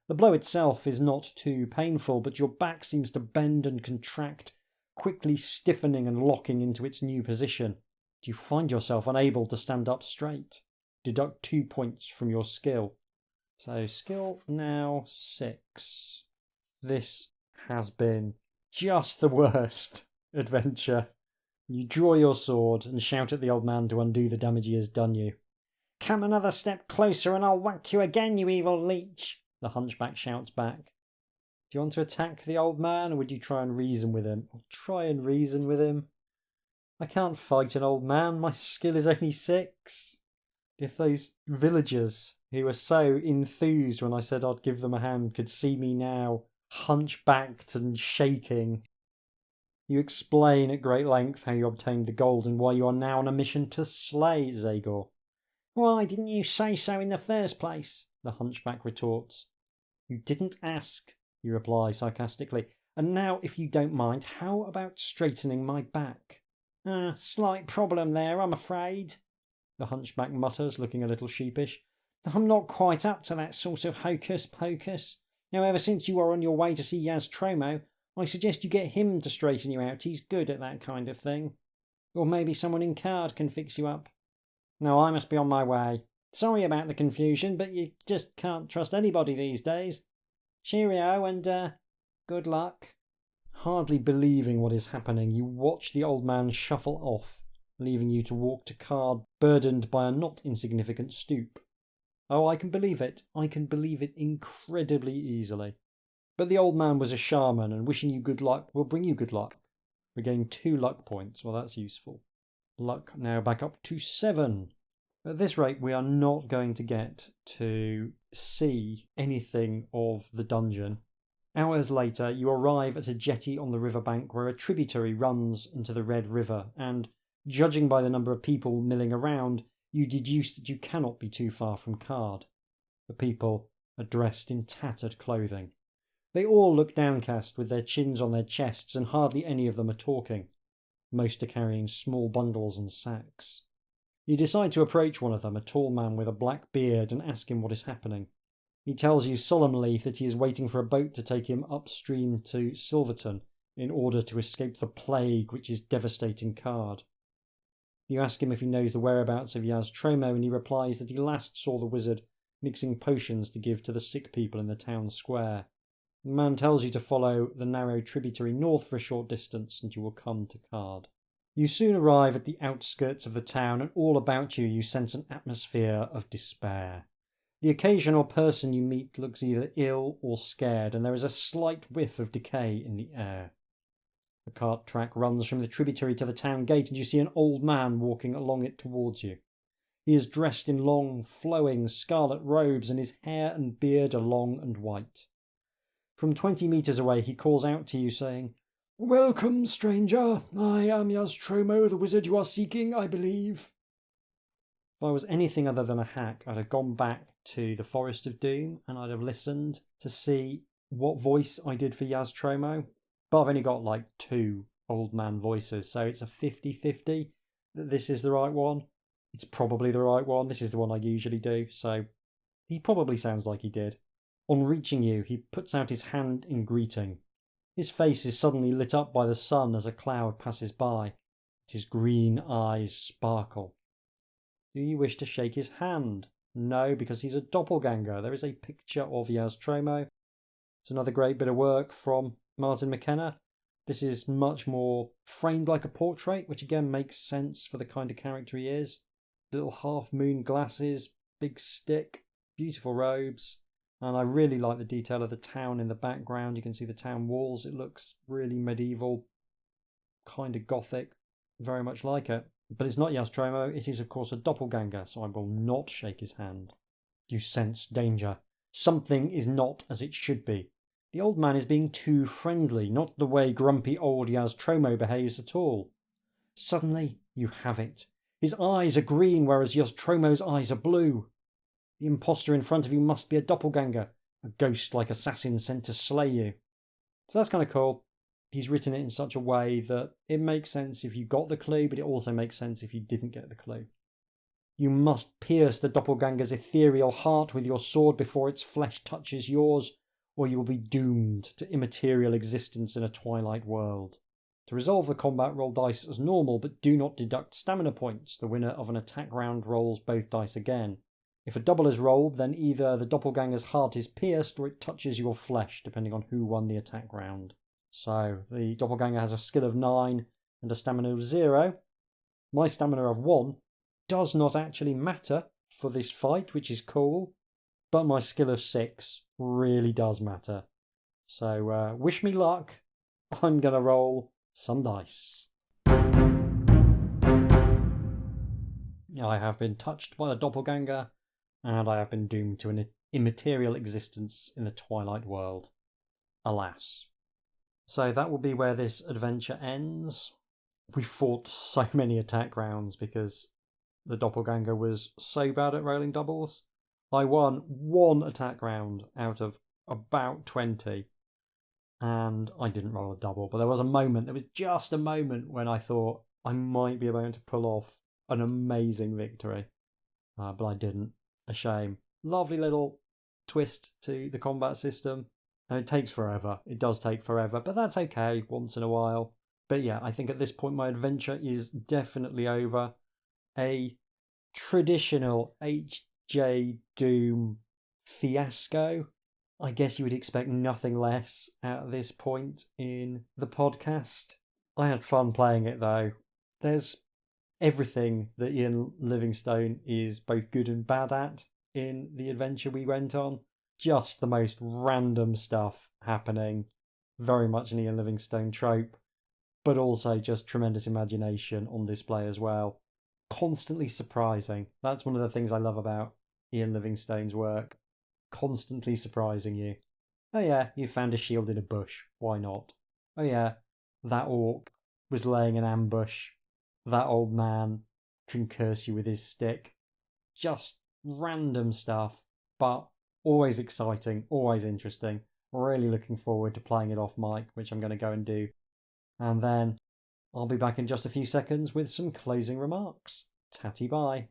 The blow itself is not too painful, but your back seems to bend and contract, quickly stiffening and locking into its new position. You find yourself unable to stand up straight. Deduct 2 points from your skill. So skill now 6. This has been just the worst adventure. You draw your sword and shout at the old man to undo the damage he has done you. "Come another step closer and I'll whack you again, you evil leech," the hunchback shouts back. Do you want to attack the old man, or would you try and reason with him? I'll try and reason with him. I can't fight an old man, my skill is only 6. If those villagers who were so enthused when I said I'd give them a hand could see me now, hunchbacked and shaking. You explain at great length how you obtained the gold and why you are now on a mission to slay Zagor. "Why didn't you say so in the first place?" the hunchback retorts. "You didn't ask," you reply sarcastically. "And now, if you don't mind, how about straightening my back?" Slight problem there, I'm afraid," the hunchback mutters, looking a little sheepish. "I'm not quite up to that sort of hocus-pocus. However, since you are on your way to see Yaztromo, I suggest you get him to straighten you out. He's good at that kind of thing. Or maybe someone in Card can fix you up. No, I must be on my way. Sorry about the confusion, but you just can't trust anybody these days. Cheerio, and good luck." Hardly believing what is happening, you watch the old man shuffle off, leaving you to walk to Card, burdened by a not insignificant stoop. Oh, I can believe it. I can believe it incredibly easily. But the old man was a shaman, and wishing you good luck will bring you good luck. Regain 2 luck points. Well, that's useful. Luck now back up to 7. At this rate, we are not going to get to see anything of the dungeon. Hours later, you arrive at a jetty on the riverbank where a tributary runs into the Red River, and, judging by the number of people milling around, you deduce that you cannot be too far from Card. The people are dressed in tattered clothing. They all look downcast with their chins on their chests, and hardly any of them are talking. Most are carrying small bundles and sacks. You decide to approach one of them, a tall man with a black beard, and ask him what is happening. He tells you solemnly that he is waiting for a boat to take him upstream to Silverton in order to escape the plague which is devastating Card. You ask him if he knows the whereabouts of Yaz Tromo, and he replies that he last saw the wizard mixing potions to give to the sick people in the town square. The man tells you to follow the narrow tributary north for a short distance, and you will come to Card. You soon arrive at the outskirts of the town, and all about you sense an atmosphere of despair. The occasional person you meet looks either ill or scared, and there is a slight whiff of decay in the air. The cart track runs from the tributary to the town gate, and you see an old man walking along it towards you. He is dressed in long, flowing scarlet robes, and his hair and beard are long and white. From 20 metres away he calls out to you, saying, "Welcome, stranger. I am Yaz Tromo, the wizard you are seeking, I believe." If I was anything other than a hack, I'd have gone back to the Forest of Doom, and I'd have listened to see what voice I did for Yaz Tromo. But I've only got like 2 old man voices, so it's a 50-50 that this is the right one. It's probably the right one. This is the one I usually do, so he probably sounds like he did. On reaching you, he puts out his hand in greeting. His face is suddenly lit up by the sun as a cloud passes by. His green eyes sparkle. Do you wish to shake his hand? No, because he's a doppelganger. There is a picture of Yaz Tromo. It's another great bit of work from Martin McKenna. This is much more framed like a portrait, which again makes sense for the kind of character he is. Little half-moon glasses, big stick, beautiful robes. And I really like the detail of the town in the background. You can see the town walls. It looks really medieval, kind of gothic, very much like it. But it's not Yaz Tromo. It is, of course, a doppelganger, so I will not shake his hand. You sense danger. Something is not as it should be. The old man is being too friendly, not the way grumpy old Yaz Tromo behaves at all. Suddenly, you have it. His eyes are green, whereas Yaz Tromo's eyes are blue. The imposter in front of you must be a doppelganger, a ghost-like assassin sent to slay you. So that's kind of cool. He's written it in such a way that it makes sense if you got the clue, but it also makes sense if you didn't get the clue. You must pierce the doppelganger's ethereal heart with your sword before its flesh touches yours, or you will be doomed to immaterial existence in a twilight world. To resolve the combat, roll dice as normal, but do not deduct stamina points. The winner of an attack round rolls both dice again. If a double is rolled, then either the doppelganger's heart is pierced or it touches your flesh, depending on who won the attack round. So, the doppelganger has a skill of 9 and a stamina of 0. My stamina of 1 does not actually matter for this fight, which is cool, but my skill of 6 really does matter. So, wish me luck. I'm going to roll some dice. I have been touched by the doppelganger, and I have been doomed to an immaterial existence in the twilight world. Alas. So that will be where this adventure ends. We fought so many attack rounds because the doppelganger was so bad at rolling doubles. I won 1 attack round out of about 20, and I didn't roll a double, but there was just a moment when I thought I might be able to pull off an amazing victory, but I didn't. A shame. Lovely little twist to the combat system. And it takes forever. It does take forever, but that's okay once in a while. But yeah, I think at this point my adventure is definitely over. A traditional HJ Doom fiasco. I guess you would expect nothing less at this point in the podcast. I had fun playing it though. There's everything that Ian Livingstone is both good and bad at in the adventure we went on. Just the most random stuff happening. Very much an Ian Livingstone trope, but also just tremendous imagination on display as well. Constantly surprising. That's one of the things I love about Ian Livingstone's work. Constantly surprising you. Oh yeah, you found a shield in a bush. Why not? Oh yeah, that orc was laying an ambush. That old man can curse you with his stick. just random stuff, but always exciting, always interesting. Really looking forward to playing it off mic, which I'm going to go and do. And then I'll be back in just a few seconds with some closing remarks. Tatty bye.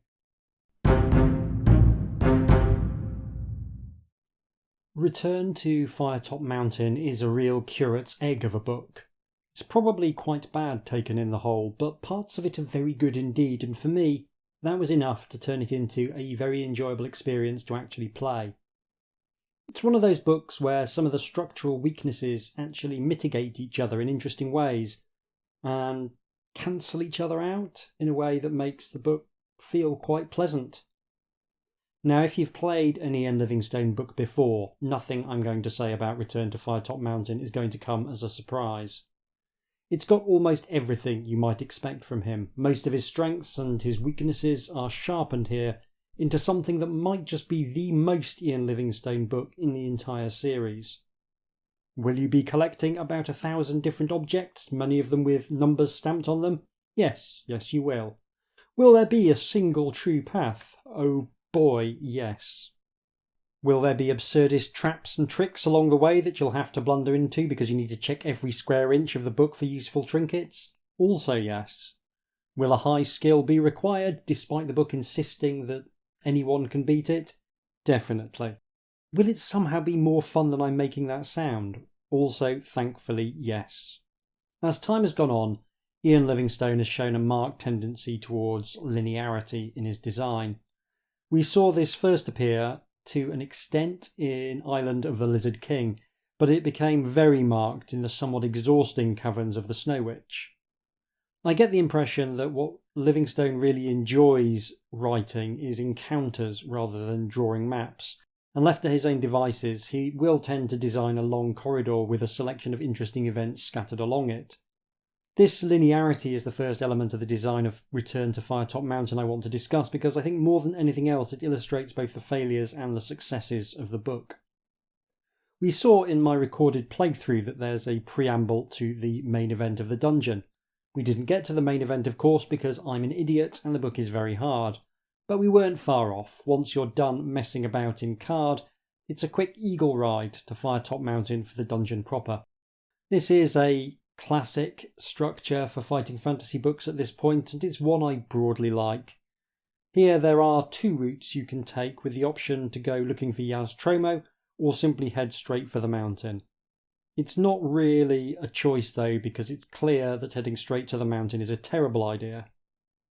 Return to Firetop Mountain is a real curate's egg of a book. It's probably quite bad taken in the whole, but parts of it are very good indeed, and for me, that was enough to turn it into a very enjoyable experience to actually play. It's one of those books where some of the structural weaknesses actually mitigate each other in interesting ways and cancel each other out in a way that makes the book feel quite pleasant. Now, if you've played an Ian Livingstone book before, nothing I'm going to say about Return to Firetop Mountain is going to come as a surprise. It's got almost everything you might expect from him. Most of his strengths and his weaknesses are sharpened here into something that might just be the most Ian Livingstone book in the entire series. Will you be collecting about 1,000 different objects, many of them with numbers stamped on them? Yes, you will. Will there be a single true path? Oh boy, yes. Will there be absurdist traps and tricks along the way that you'll have to blunder into because you need to check every square inch of the book for useful trinkets? Also yes. Will a high skill be required, despite the book insisting that anyone can beat it? Definitely. Will it somehow be more fun than I'm making that sound? Also, thankfully, yes. As time has gone on, Ian Livingstone has shown a marked tendency towards linearity in his design. We saw this first appear to an extent in Island of the Lizard King, but it became very marked in the somewhat exhausting Caverns of the Snow Witch. I get the impression that what Livingstone really enjoys writing is encounters rather than drawing maps, and left to his own devices, he will tend to design a long corridor with a selection of interesting events scattered along it. This linearity is the first element of the design of Return to Firetop Mountain I want to discuss, because I think more than anything else it illustrates both the failures and the successes of the book. We saw in my recorded playthrough that there's a preamble to the main event of the dungeon. We didn't get to the main event, of course, because I'm an idiot and the book is very hard. But we weren't far off. Once you're done messing about in card, it's a quick eagle ride to Firetop Mountain for the dungeon proper. This is a classic structure for fighting fantasy books at this point, and it's one I broadly like. Here there are two routes you can take, with the option to go looking for Yaz Tromo or simply head straight for the mountain. It's not really a choice though, because it's clear that heading straight to the mountain is a terrible idea.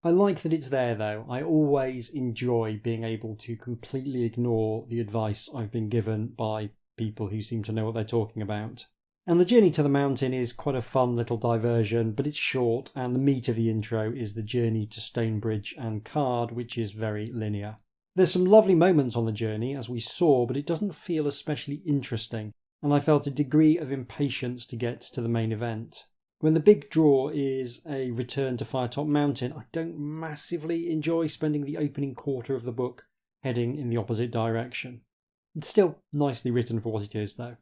I like that it's there though. I always enjoy being able to completely ignore the advice I've been given by people who seem to know what they're talking about. And the journey to the mountain is quite a fun little diversion, but it's short, and the meat of the intro is the journey to Stonebridge and Card, which is very linear. There's some lovely moments on the journey, as we saw, but it doesn't feel especially interesting, and I felt a degree of impatience to get to the main event. When the big draw is a return to Firetop Mountain, I don't massively enjoy spending the opening quarter of the book heading in the opposite direction. It's still nicely written for what it is, though.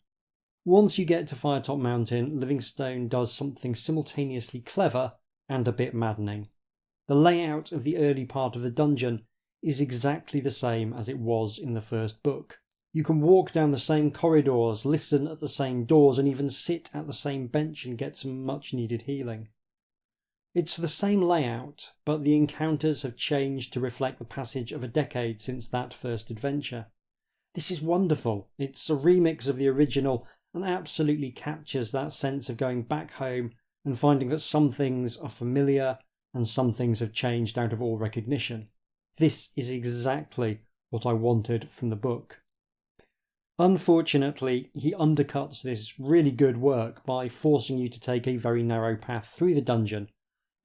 Once you get to Firetop Mountain, Livingstone does something simultaneously clever and a bit maddening. The layout of the early part of the dungeon is exactly the same as it was in the first book. You can walk down the same corridors, listen at the same doors, and even sit at the same bench and get some much needed healing. It's the same layout, but the encounters have changed to reflect the passage of a decade since that first adventure. This is wonderful. It's a remix of the original and absolutely captures that sense of going back home and finding that some things are familiar and some things have changed out of all recognition. This is exactly what I wanted from the book. Unfortunately, he undercuts this really good work by forcing you to take a very narrow path through the dungeon.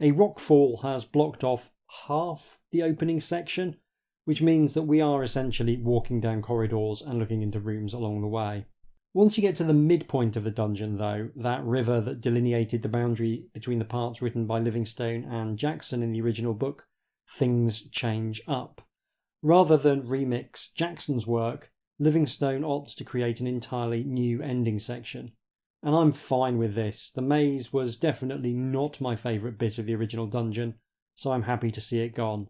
A rock fall has blocked off half the opening section, which means that we are essentially walking down corridors and looking into rooms along the way. Once you get to the midpoint of the dungeon, though, that river that delineated the boundary between the parts written by Livingstone and Jackson in the original book, things change up. Rather than remix Jackson's work, Livingstone opts to create an entirely new ending section. And I'm fine with this. The maze was definitely not my favourite bit of the original dungeon, so I'm happy to see it gone.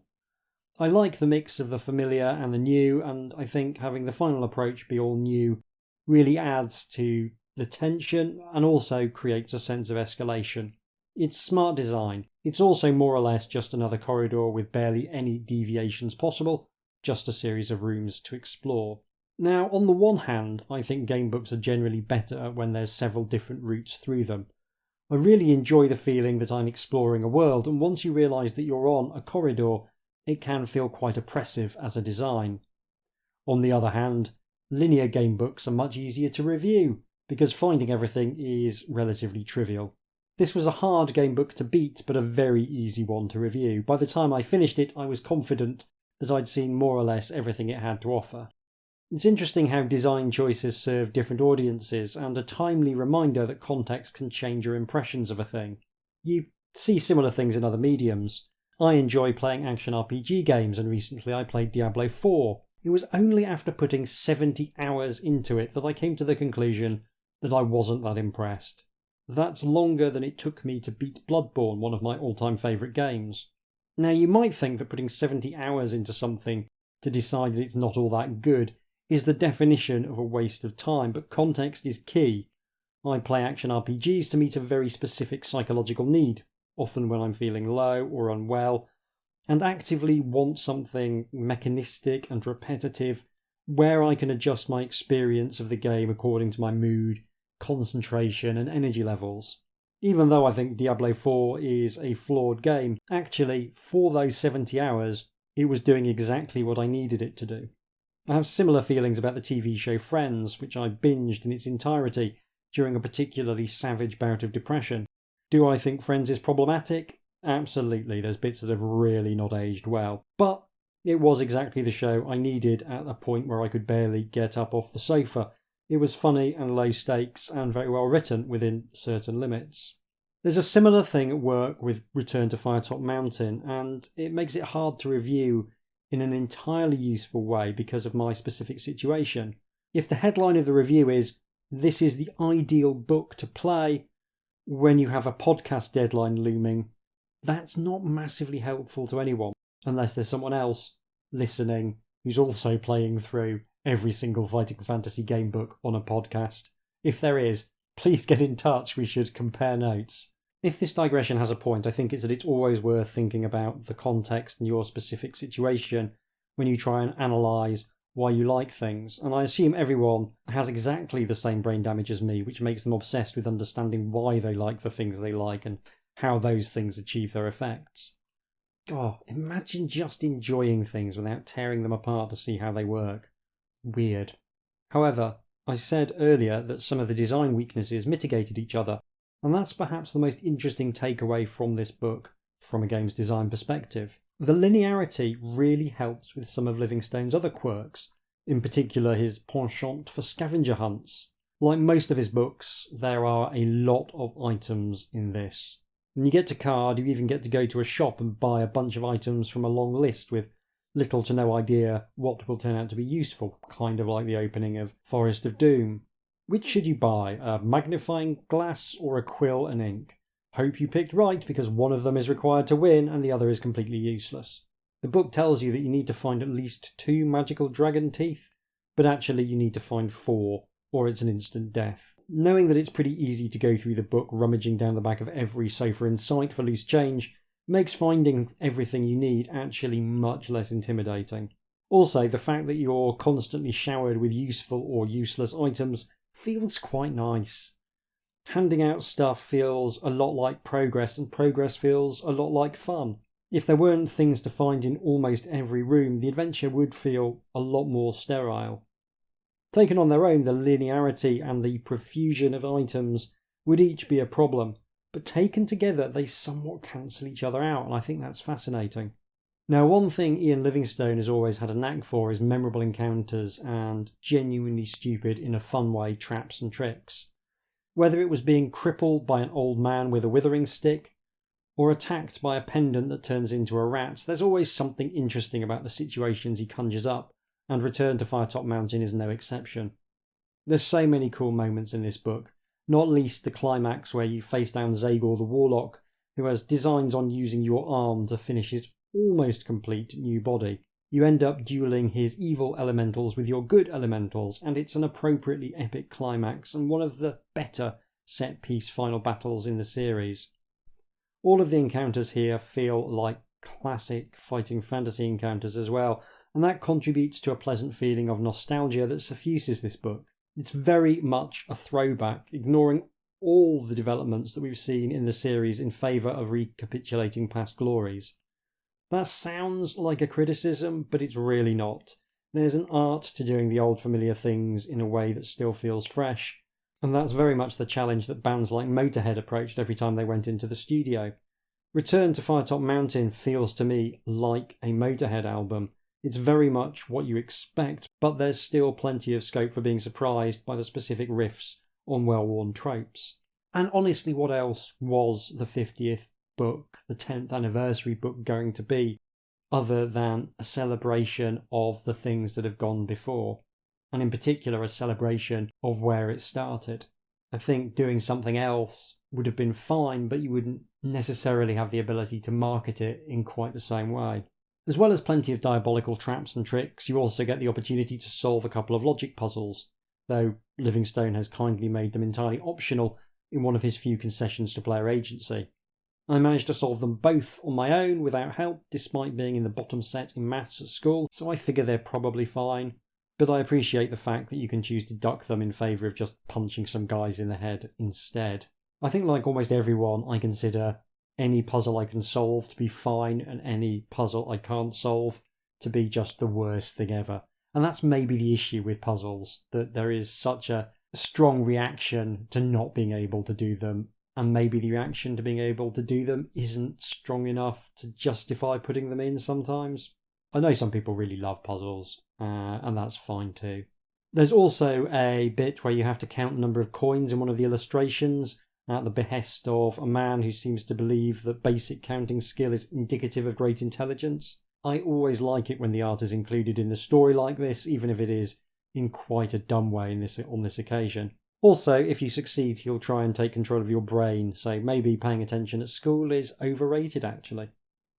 I like the mix of the familiar and the new, and I think having the final approach be all new really adds to the tension and also creates a sense of escalation. It's smart design. It's also more or less just another corridor with barely any deviations possible, just a series of rooms to explore. Now, on the one hand, I think gamebooks are generally better when there's several different routes through them. I really enjoy the feeling that I'm exploring a world, and once you realise that you're on a corridor, it can feel quite oppressive as a design. On the other hand, linear gamebooks are much easier to review, because finding everything is relatively trivial. This was a hard gamebook to beat, but a very easy one to review. By the time I finished it, I was confident that I'd seen more or less everything it had to offer. It's interesting how design choices serve different audiences, and a timely reminder that context can change your impressions of a thing. You see similar things in other mediums. I enjoy playing action RPG games, and recently I played Diablo 4. It was only after putting 70 hours into it that I came to the conclusion that I wasn't that impressed. That's longer than it took me to beat Bloodborne, one of my all-time favourite games. Now, you might think that putting 70 hours into something to decide that it's not all that good is the definition of a waste of time, but context is key. I play action RPGs to meet a very specific psychological need, often when I'm feeling low or unwell, and actively want something mechanistic and repetitive where I can adjust my experience of the game according to my mood, concentration and energy levels. Even though I think Diablo 4 is a flawed game, actually, for those 70 hours, it was doing exactly what I needed it to do. I have similar feelings about the TV show Friends, which I binged in its entirety during a particularly savage bout of depression. Do I think Friends is problematic? Absolutely, there's bits that have really not aged well. But it was exactly the show I needed at a point where I could barely get up off the sofa. It was funny and low stakes and very well written within certain limits. There's a similar thing at work with Return to Firetop Mountain, and it makes it hard to review in an entirely useful way because of my specific situation. If the headline of the review is, "This is the ideal book to play when you have a podcast deadline looming," that's not massively helpful to anyone, unless there's someone else listening who's also playing through every single fighting fantasy game book on a podcast. If there is, please get in touch, we should compare notes. If this digression has a point, I think it's that it's always worth thinking about the context and your specific situation when you try and analyse why you like things, and I assume everyone has exactly the same brain damage as me, which makes them obsessed with understanding why they like the things they like and how those things achieve their effects. Oh, imagine just enjoying things without tearing them apart to see how they work. Weird. However, I said earlier that some of the design weaknesses mitigated each other, and that's perhaps the most interesting takeaway from this book from a game's design perspective. The linearity really helps with some of Livingstone's other quirks, in particular his penchant for scavenger hunts. Like most of his books, there are a lot of items in this. When you get to card, you even get to go to a shop and buy a bunch of items from a long list with little to no idea what will turn out to be useful, kind of like the opening of Forest of Doom. Which should you buy, a magnifying glass or a quill and ink? Hope you picked right, because one of them is required to win and the other is completely useless. The book tells you that you need to find at least 2 magical dragon teeth, but actually you need to find 4, or it's an instant death. Knowing that it's pretty easy to go through the book rummaging down the back of every sofa in sight for loose change makes finding everything you need actually much less intimidating. Also, the fact that you're constantly showered with useful or useless items feels quite nice. Handing out stuff feels a lot like progress, and progress feels a lot like fun. If there weren't things to find in almost every room, the adventure would feel a lot more sterile. Taken on their own, the linearity and the profusion of items would each be a problem, but taken together they somewhat cancel each other out, and I think that's fascinating. Now, one thing Ian Livingstone has always had a knack for is memorable encounters and genuinely stupid, in a fun way, traps and tricks. Whether it was being crippled by an old man with a withering stick, or attacked by a pendant that turns into a rat, there's always something interesting about the situations he conjures up, and Return to Firetop Mountain is no exception. There's so many cool moments in this book, not least the climax where you face down Zagor the warlock, who has designs on using your arm to finish his almost complete new body. You end up duelling his evil elementals with your good elementals, and it's an appropriately epic climax and one of the better set-piece final battles in the series. All of the encounters here feel like classic fighting fantasy encounters as well, and that contributes to a pleasant feeling of nostalgia that suffuses this book. It's very much a throwback, ignoring all the developments that we've seen in the series in favour of recapitulating past glories. That sounds like a criticism, but it's really not. There's an art to doing the old familiar things in a way that still feels fresh, and that's very much the challenge that bands like Motorhead approached every time they went into the studio. Return to Firetop Mountain feels to me like a Motorhead album. It's very much what you expect, but there's still plenty of scope for being surprised by the specific riffs on well-worn tropes. And honestly, what else was the 50th book, the 10th anniversary book, going to be other than a celebration of the things that have gone before, and in particular a celebration of where it started? I think doing something else would have been fine, but you wouldn't necessarily have the ability to market it in quite the same way. As well as plenty of diabolical traps and tricks, you also get the opportunity to solve a couple of logic puzzles, though Livingstone has kindly made them entirely optional in one of his few concessions to player agency. I managed to solve them both on my own without help, despite being in the bottom set in maths at school, so I figure they're probably fine, but I appreciate the fact that you can choose to duck them in favour of just punching some guys in the head instead. I think, like almost everyone, I consider any puzzle I can solve to be fine and any puzzle I can't solve to be just the worst thing ever. And that's maybe the issue with puzzles, that there is such a strong reaction to not being able to do them, and maybe the reaction to being able to do them isn't strong enough to justify putting them in sometimes. I know some people really love puzzles, and that's fine too. There's also a bit where you have to count the number of coins in one of the illustrations, at the behest of a man who seems to believe that basic counting skill is indicative of great intelligence. I always like it when the art is included in the story like this, even if it is in quite a dumb way on this occasion. Also, if you succeed, he'll try and take control of your brain, so maybe paying attention at school is overrated actually.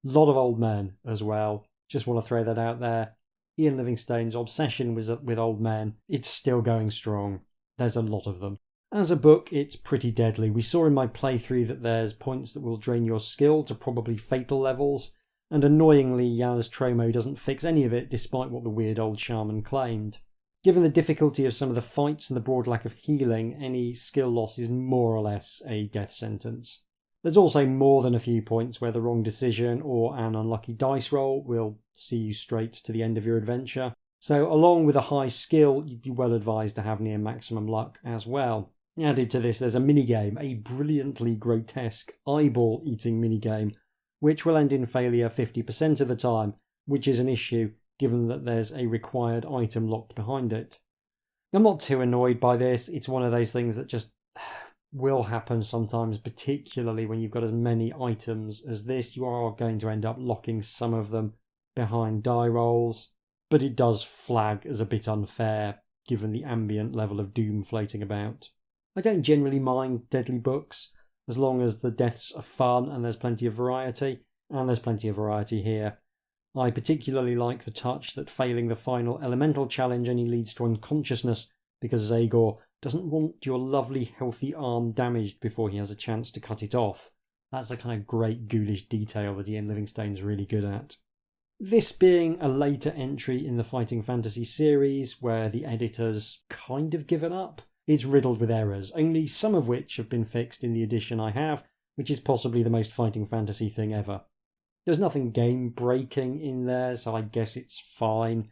A lot of old men as well, just want to throw that out there. Ian Livingstone's obsession with old men, it's still going strong. There's a lot of them. As a book, it's pretty deadly. We saw in my playthrough that there's points that will drain your skill to probably fatal levels, and annoyingly Yaz Tromo doesn't fix any of it despite what the weird old shaman claimed. Given the difficulty of some of the fights and the broad lack of healing, any skill loss is more or less a death sentence. There's also more than a few points where the wrong decision or an unlucky dice roll will see you straight to the end of your adventure, so along with a high skill, you'd be well advised to have near maximum luck as well. Added to this, there's a minigame, a brilliantly grotesque eyeball-eating minigame, which will end in failure 50% of the time, which is an issue given that there's a required item locked behind it. I'm not too annoyed by this. It's one of those things that just will happen sometimes, particularly when you've got as many items as this. You are going to end up locking some of them behind die rolls, but it does flag as a bit unfair given the ambient level of doom floating about. I don't generally mind deadly books, as long as the deaths are fun and there's plenty of variety, and there's plenty of variety here. I particularly like the touch that failing the final elemental challenge only leads to unconsciousness because Zagor doesn't want your lovely healthy arm damaged before he has a chance to cut it off. That's the kind of great ghoulish detail that Ian Livingstone's really good at. This being a later entry in the Fighting Fantasy series where the editor's kind of given up, it's riddled with errors, only some of which have been fixed in the edition I have, which is possibly the most Fighting Fantasy thing ever. There's nothing game-breaking in there, so I guess it's fine,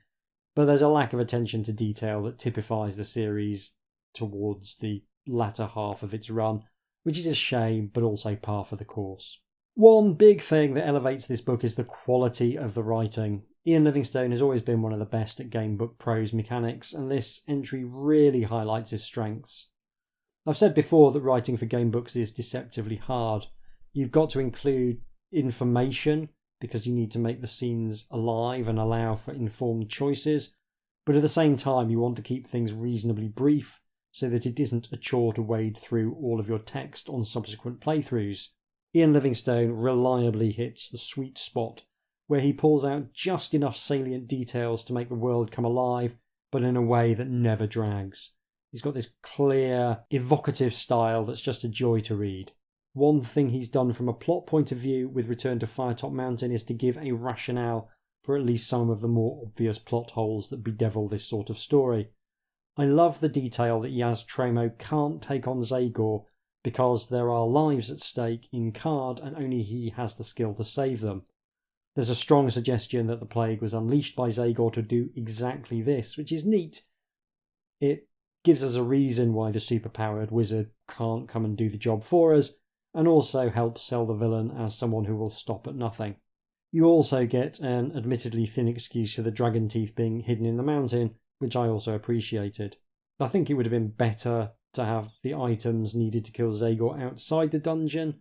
but there's a lack of attention to detail that typifies the series towards the latter half of its run, which is a shame, but also par for the course. One big thing that elevates this book is the quality of the writing. Ian Livingstone has always been one of the best at gamebook prose mechanics, and this entry really highlights his strengths. I've said before that writing for gamebooks is deceptively hard. You've got to include information because you need to make the scenes alive and allow for informed choices, but at the same time you want to keep things reasonably brief so that it isn't a chore to wade through all of your text on subsequent playthroughs. Ian Livingstone reliably hits the sweet spot where he pulls out just enough salient details to make the world come alive, but in a way that never drags. He's got this clear, evocative style that's just a joy to read. One thing he's done from a plot point of view with Return to Firetop Mountain is to give a rationale for at least some of the more obvious plot holes that bedevil this sort of story. I love the detail that Yaz Tremo can't take on Zagor because there are lives at stake in card and only he has the skill to save them. There's a strong suggestion that the plague was unleashed by Zagor to do exactly this, which is neat. It gives us a reason why the superpowered wizard can't come and do the job for us, and also helps sell the villain as someone who will stop at nothing. You also get an admittedly thin excuse for the dragon teeth being hidden in the mountain, which I also appreciated. I think it would have been better to have the items needed to kill Zagor outside the dungeon.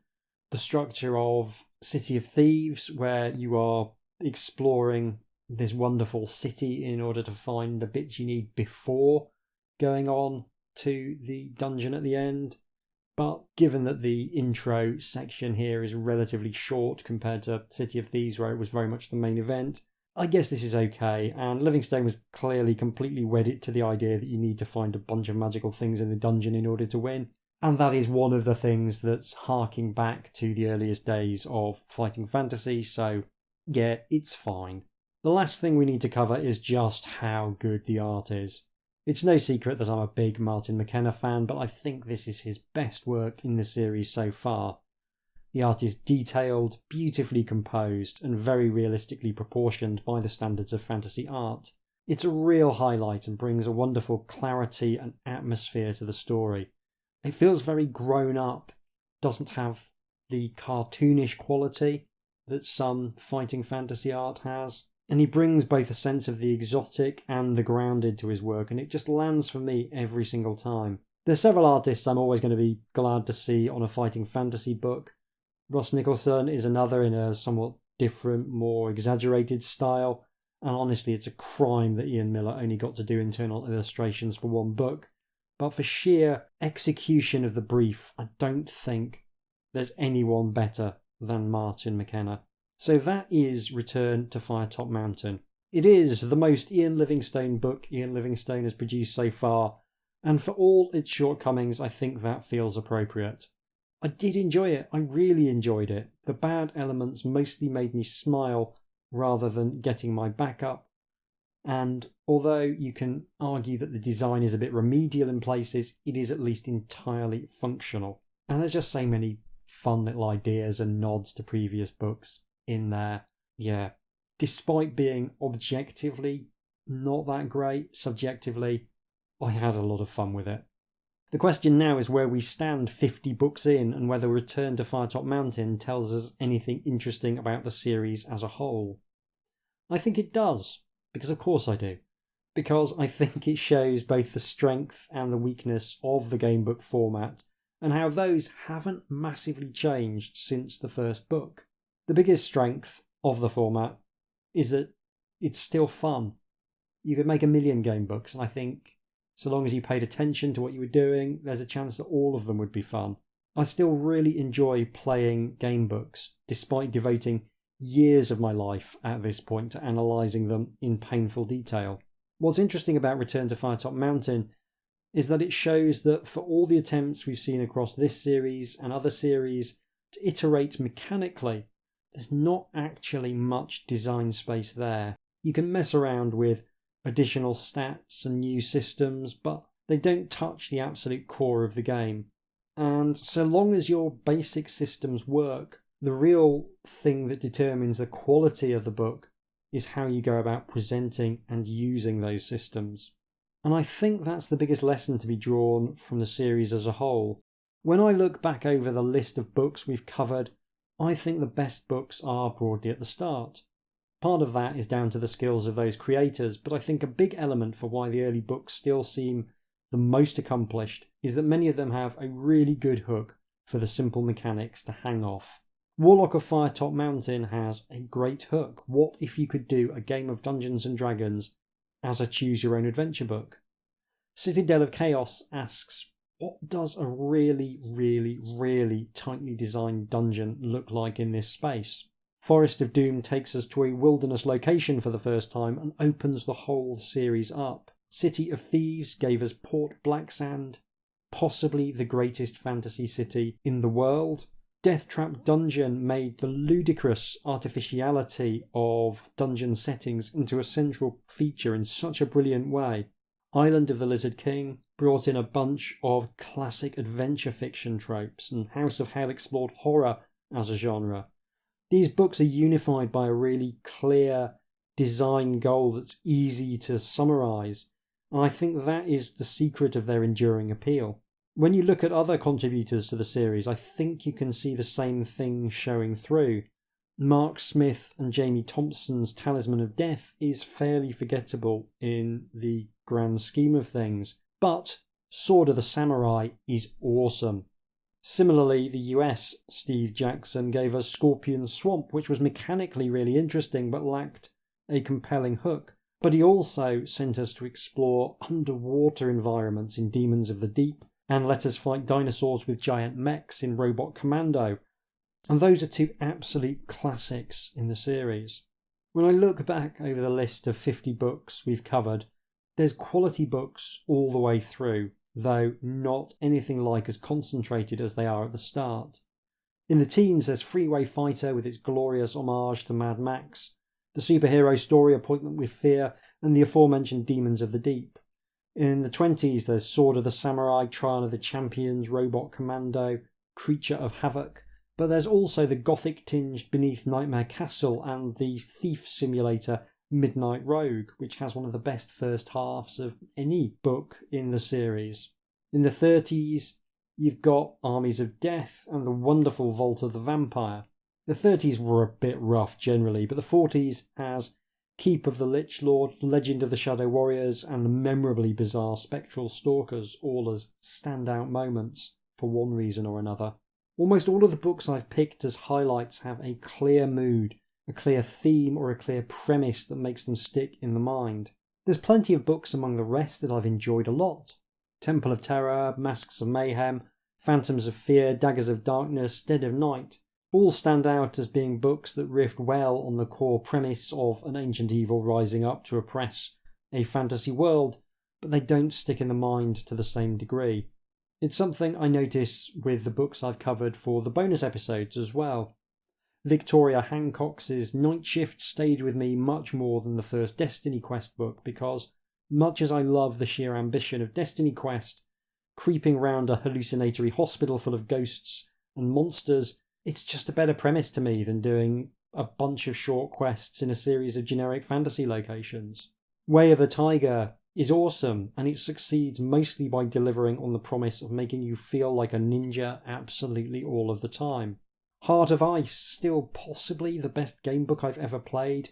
The structure of City of Thieves, where you are exploring this wonderful city in order to find the bits you need before going on to the dungeon at the end. But given that the intro section here is relatively short compared to City of Thieves, where it was very much the main event, I guess this is okay, and Livingstone was clearly completely wedded to the idea that you need to find a bunch of magical things in the dungeon in order to win, and that is one of the things that's harking back to the earliest days of fighting fantasy, so yeah, it's fine. The last thing we need to cover is just how good the art is. It's no secret that I'm a big Martin McKenna fan, but I think this is his best work in the series so far. The art is detailed, beautifully composed, and very realistically proportioned by the standards of fantasy art. It's a real highlight and brings a wonderful clarity and atmosphere to the story. It feels very grown up, doesn't have the cartoonish quality that some fighting fantasy art has. And he brings both a sense of the exotic and the grounded to his work, and it just lands for me every single time. There's several artists I'm always going to be glad to see on a fighting fantasy book. Ross Nicholson is another in a somewhat different, more exaggerated style, and honestly it's a crime that Ian Miller only got to do internal illustrations for one book. But for sheer execution of the brief, I don't think there's anyone better than Martin McKenna. So that is Return to Firetop Mountain. It is the most Ian Livingstone book Ian Livingstone has produced so far, and for all its shortcomings, I think that feels appropriate. I did enjoy it. I really enjoyed it. The bad elements mostly made me smile rather than getting my back up. And although you can argue that the design is a bit remedial in places, it is at least entirely functional. And there's just so many fun little ideas and nods to previous books in there. Yeah, despite being objectively not that great, subjectively, I had a lot of fun with it. The question now is where we stand 50 books in and whether Return to Firetop Mountain tells us anything interesting about the series as a whole. I think it does, because of course I do. Because I think it shows both the strength and the weakness of the gamebook format and how those haven't massively changed since the first book. The biggest strength of the format is that it's still fun. You could make a million gamebooks, and I think so long as you paid attention to what you were doing, there's a chance that all of them would be fun. I still really enjoy playing gamebooks, despite devoting years of my life at this point to analysing them in painful detail. What's interesting about Return to Firetop Mountain is that it shows that for all the attempts we've seen across this series and other series to iterate mechanically, there's not actually much design space there. You can mess around with additional stats and new systems, but they don't touch the absolute core of the game. And so long as your basic systems work, the real thing that determines the quality of the book is how you go about presenting and using those systems. And I think that's the biggest lesson to be drawn from the series as a whole. When I look back over the list of books we've covered, I think the best books are broadly at the start. Part of that is down to the skills of those creators, but I think a big element for why the early books still seem the most accomplished is that many of them have a really good hook for the simple mechanics to hang off. Warlock of Firetop Mountain has a great hook. What if you could do a game of Dungeons and Dragons as a choose-your-own-adventure book? Citadel of Chaos asks, what does a really, really, really tightly designed dungeon look like in this space? Forest of Doom takes us to a wilderness location for the first time and opens the whole series up. City of Thieves gave us Port Blacksand, possibly the greatest fantasy city in the world. Deathtrap Dungeon made the ludicrous artificiality of dungeon settings into a central feature in such a brilliant way. Island of the Lizard King brought in a bunch of classic adventure fiction tropes, and House of Hell explored horror as a genre. These books are unified by a really clear design goal that's easy to summarise, and I think that is the secret of their enduring appeal. When you look at other contributors to the series, I think you can see the same thing showing through. Mark Smith and Jamie Thompson's Talisman of Death is fairly forgettable in the grand scheme of things, but Sword of the Samurai is awesome. Similarly, the US Steve Jackson gave us Scorpion Swamp, which was mechanically really interesting but lacked a compelling hook. But he also sent us to explore underwater environments in Demons of the Deep, and let us fight dinosaurs with giant mechs in Robot Commando. And those are two absolute classics in the series. When I look back over the list of 50 books we've covered, there's quality books all the way through, though not anything like as concentrated as they are at the start. In the teens, there's Freeway Fighter with its glorious homage to Mad Max, the superhero story Appointment with Fear, and the aforementioned Demons of the Deep. In the 20s, there's Sword of the Samurai, Trial of the Champions, Robot Commando, Creature of Havoc, but there's also the gothic-tinged Beneath Nightmare Castle and the thief simulator Midnight Rogue, which has one of the best first halves of any book in the series. In the 30s, you've got Armies of Death and the wonderful Vault of the Vampire. The 30s were a bit rough generally, but the 40s has Keep of the Lich Lord, Legend of the Shadow Warriors, and the memorably bizarre Spectral Stalkers, all as standout moments for one reason or another. Almost all of the books I've picked as highlights have a clear mood, a clear theme, or a clear premise that makes them stick in the mind. There's plenty of books among the rest that I've enjoyed a lot. Temple of Terror, Masks of Mayhem, Phantoms of Fear, Daggers of Darkness, Dead of Night all stand out as being books that riff well on the core premise of an ancient evil rising up to oppress a fantasy world, but they don't stick in the mind to the same degree. It's something I notice with the books I've covered for the bonus episodes as well. Victoria Hancock's Night Shift stayed with me much more than the first Destiny Quest book, because much as I love the sheer ambition of Destiny Quest, creeping round a hallucinatory hospital full of ghosts and monsters, it's just a better premise to me than doing a bunch of short quests in a series of generic fantasy locations. Way of the Tiger is awesome, and it succeeds mostly by delivering on the promise of making you feel like a ninja absolutely all of the time. Heart of Ice, still possibly the best game book I've ever played,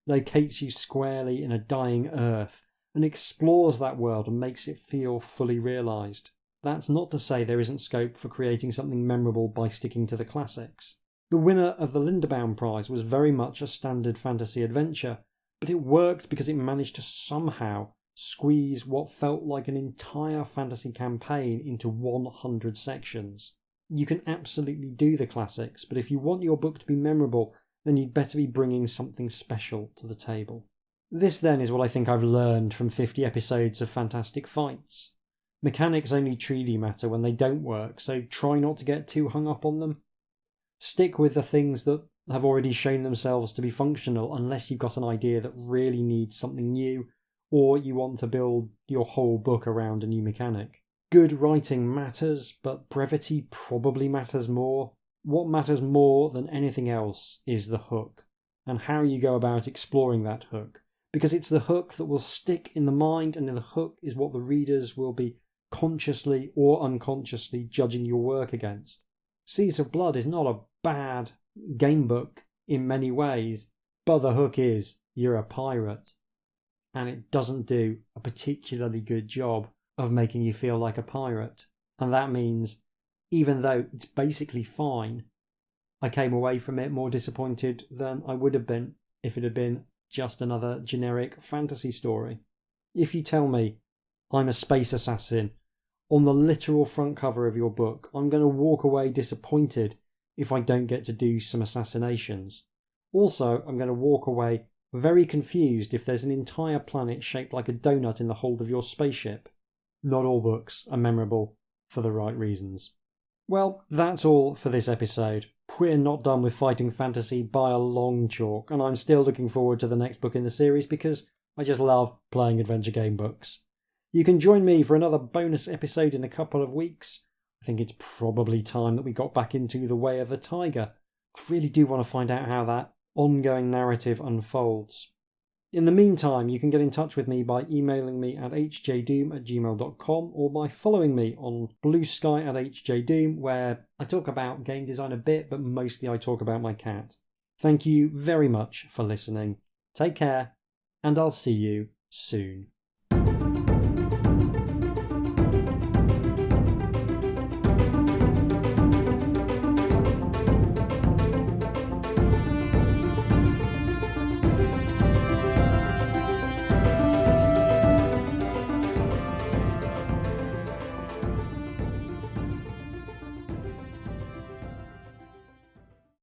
locates you squarely in a dying Earth and explores that world and makes it feel fully realised. That's not to say there isn't scope for creating something memorable by sticking to the classics. The winner of the Linderbaum Prize was very much a standard fantasy adventure, but it worked because it managed to somehow squeeze what felt like an entire fantasy campaign into 100 sections. You can absolutely do the classics, but if you want your book to be memorable, then you'd better be bringing something special to the table. This then is what I think I've learned from 50 episodes of Fantastic Fights. Mechanics only truly matter when they don't work, so try not to get too hung up on them. Stick with the things that have already shown themselves to be functional, unless you've got an idea that really needs something new, or you want to build your whole book around a new mechanic. Good writing matters, but brevity probably matters more. What matters more than anything else is the hook, and how you go about exploring that hook, because it's the hook that will stick in the mind, and the hook is what the readers will be consciously or unconsciously judging your work against. Seas of Blood is not a bad game book in many ways, but the hook is you're a pirate, and it doesn't do a particularly good job of making you feel like a pirate. And that means, even though it's basically fine, I came away from it more disappointed than I would have been if it had been just another generic fantasy story. If you tell me I'm a space assassin on the literal front cover of your book, I'm going to walk away disappointed if I don't get to do some assassinations. Also, I'm going to walk away very confused if there's an entire planet shaped like a donut in the hold of your spaceship. Not all books are memorable for the right reasons. Well, that's all for this episode. We're not done with fighting fantasy by a long chalk, and I'm still looking forward to the next book in the series because I just love playing adventure game books. You can join me for another bonus episode in a couple of weeks. I think it's probably time that we got back into The Way of the Tiger. I really do want to find out how that ongoing narrative unfolds. In the meantime, you can get in touch with me by emailing me at hjdoom@gmail.com or by following me on Blue Sky at hjdoom, where I talk about game design a bit, but mostly I talk about my cat. Thank you very much for listening. Take care, and I'll see you soon.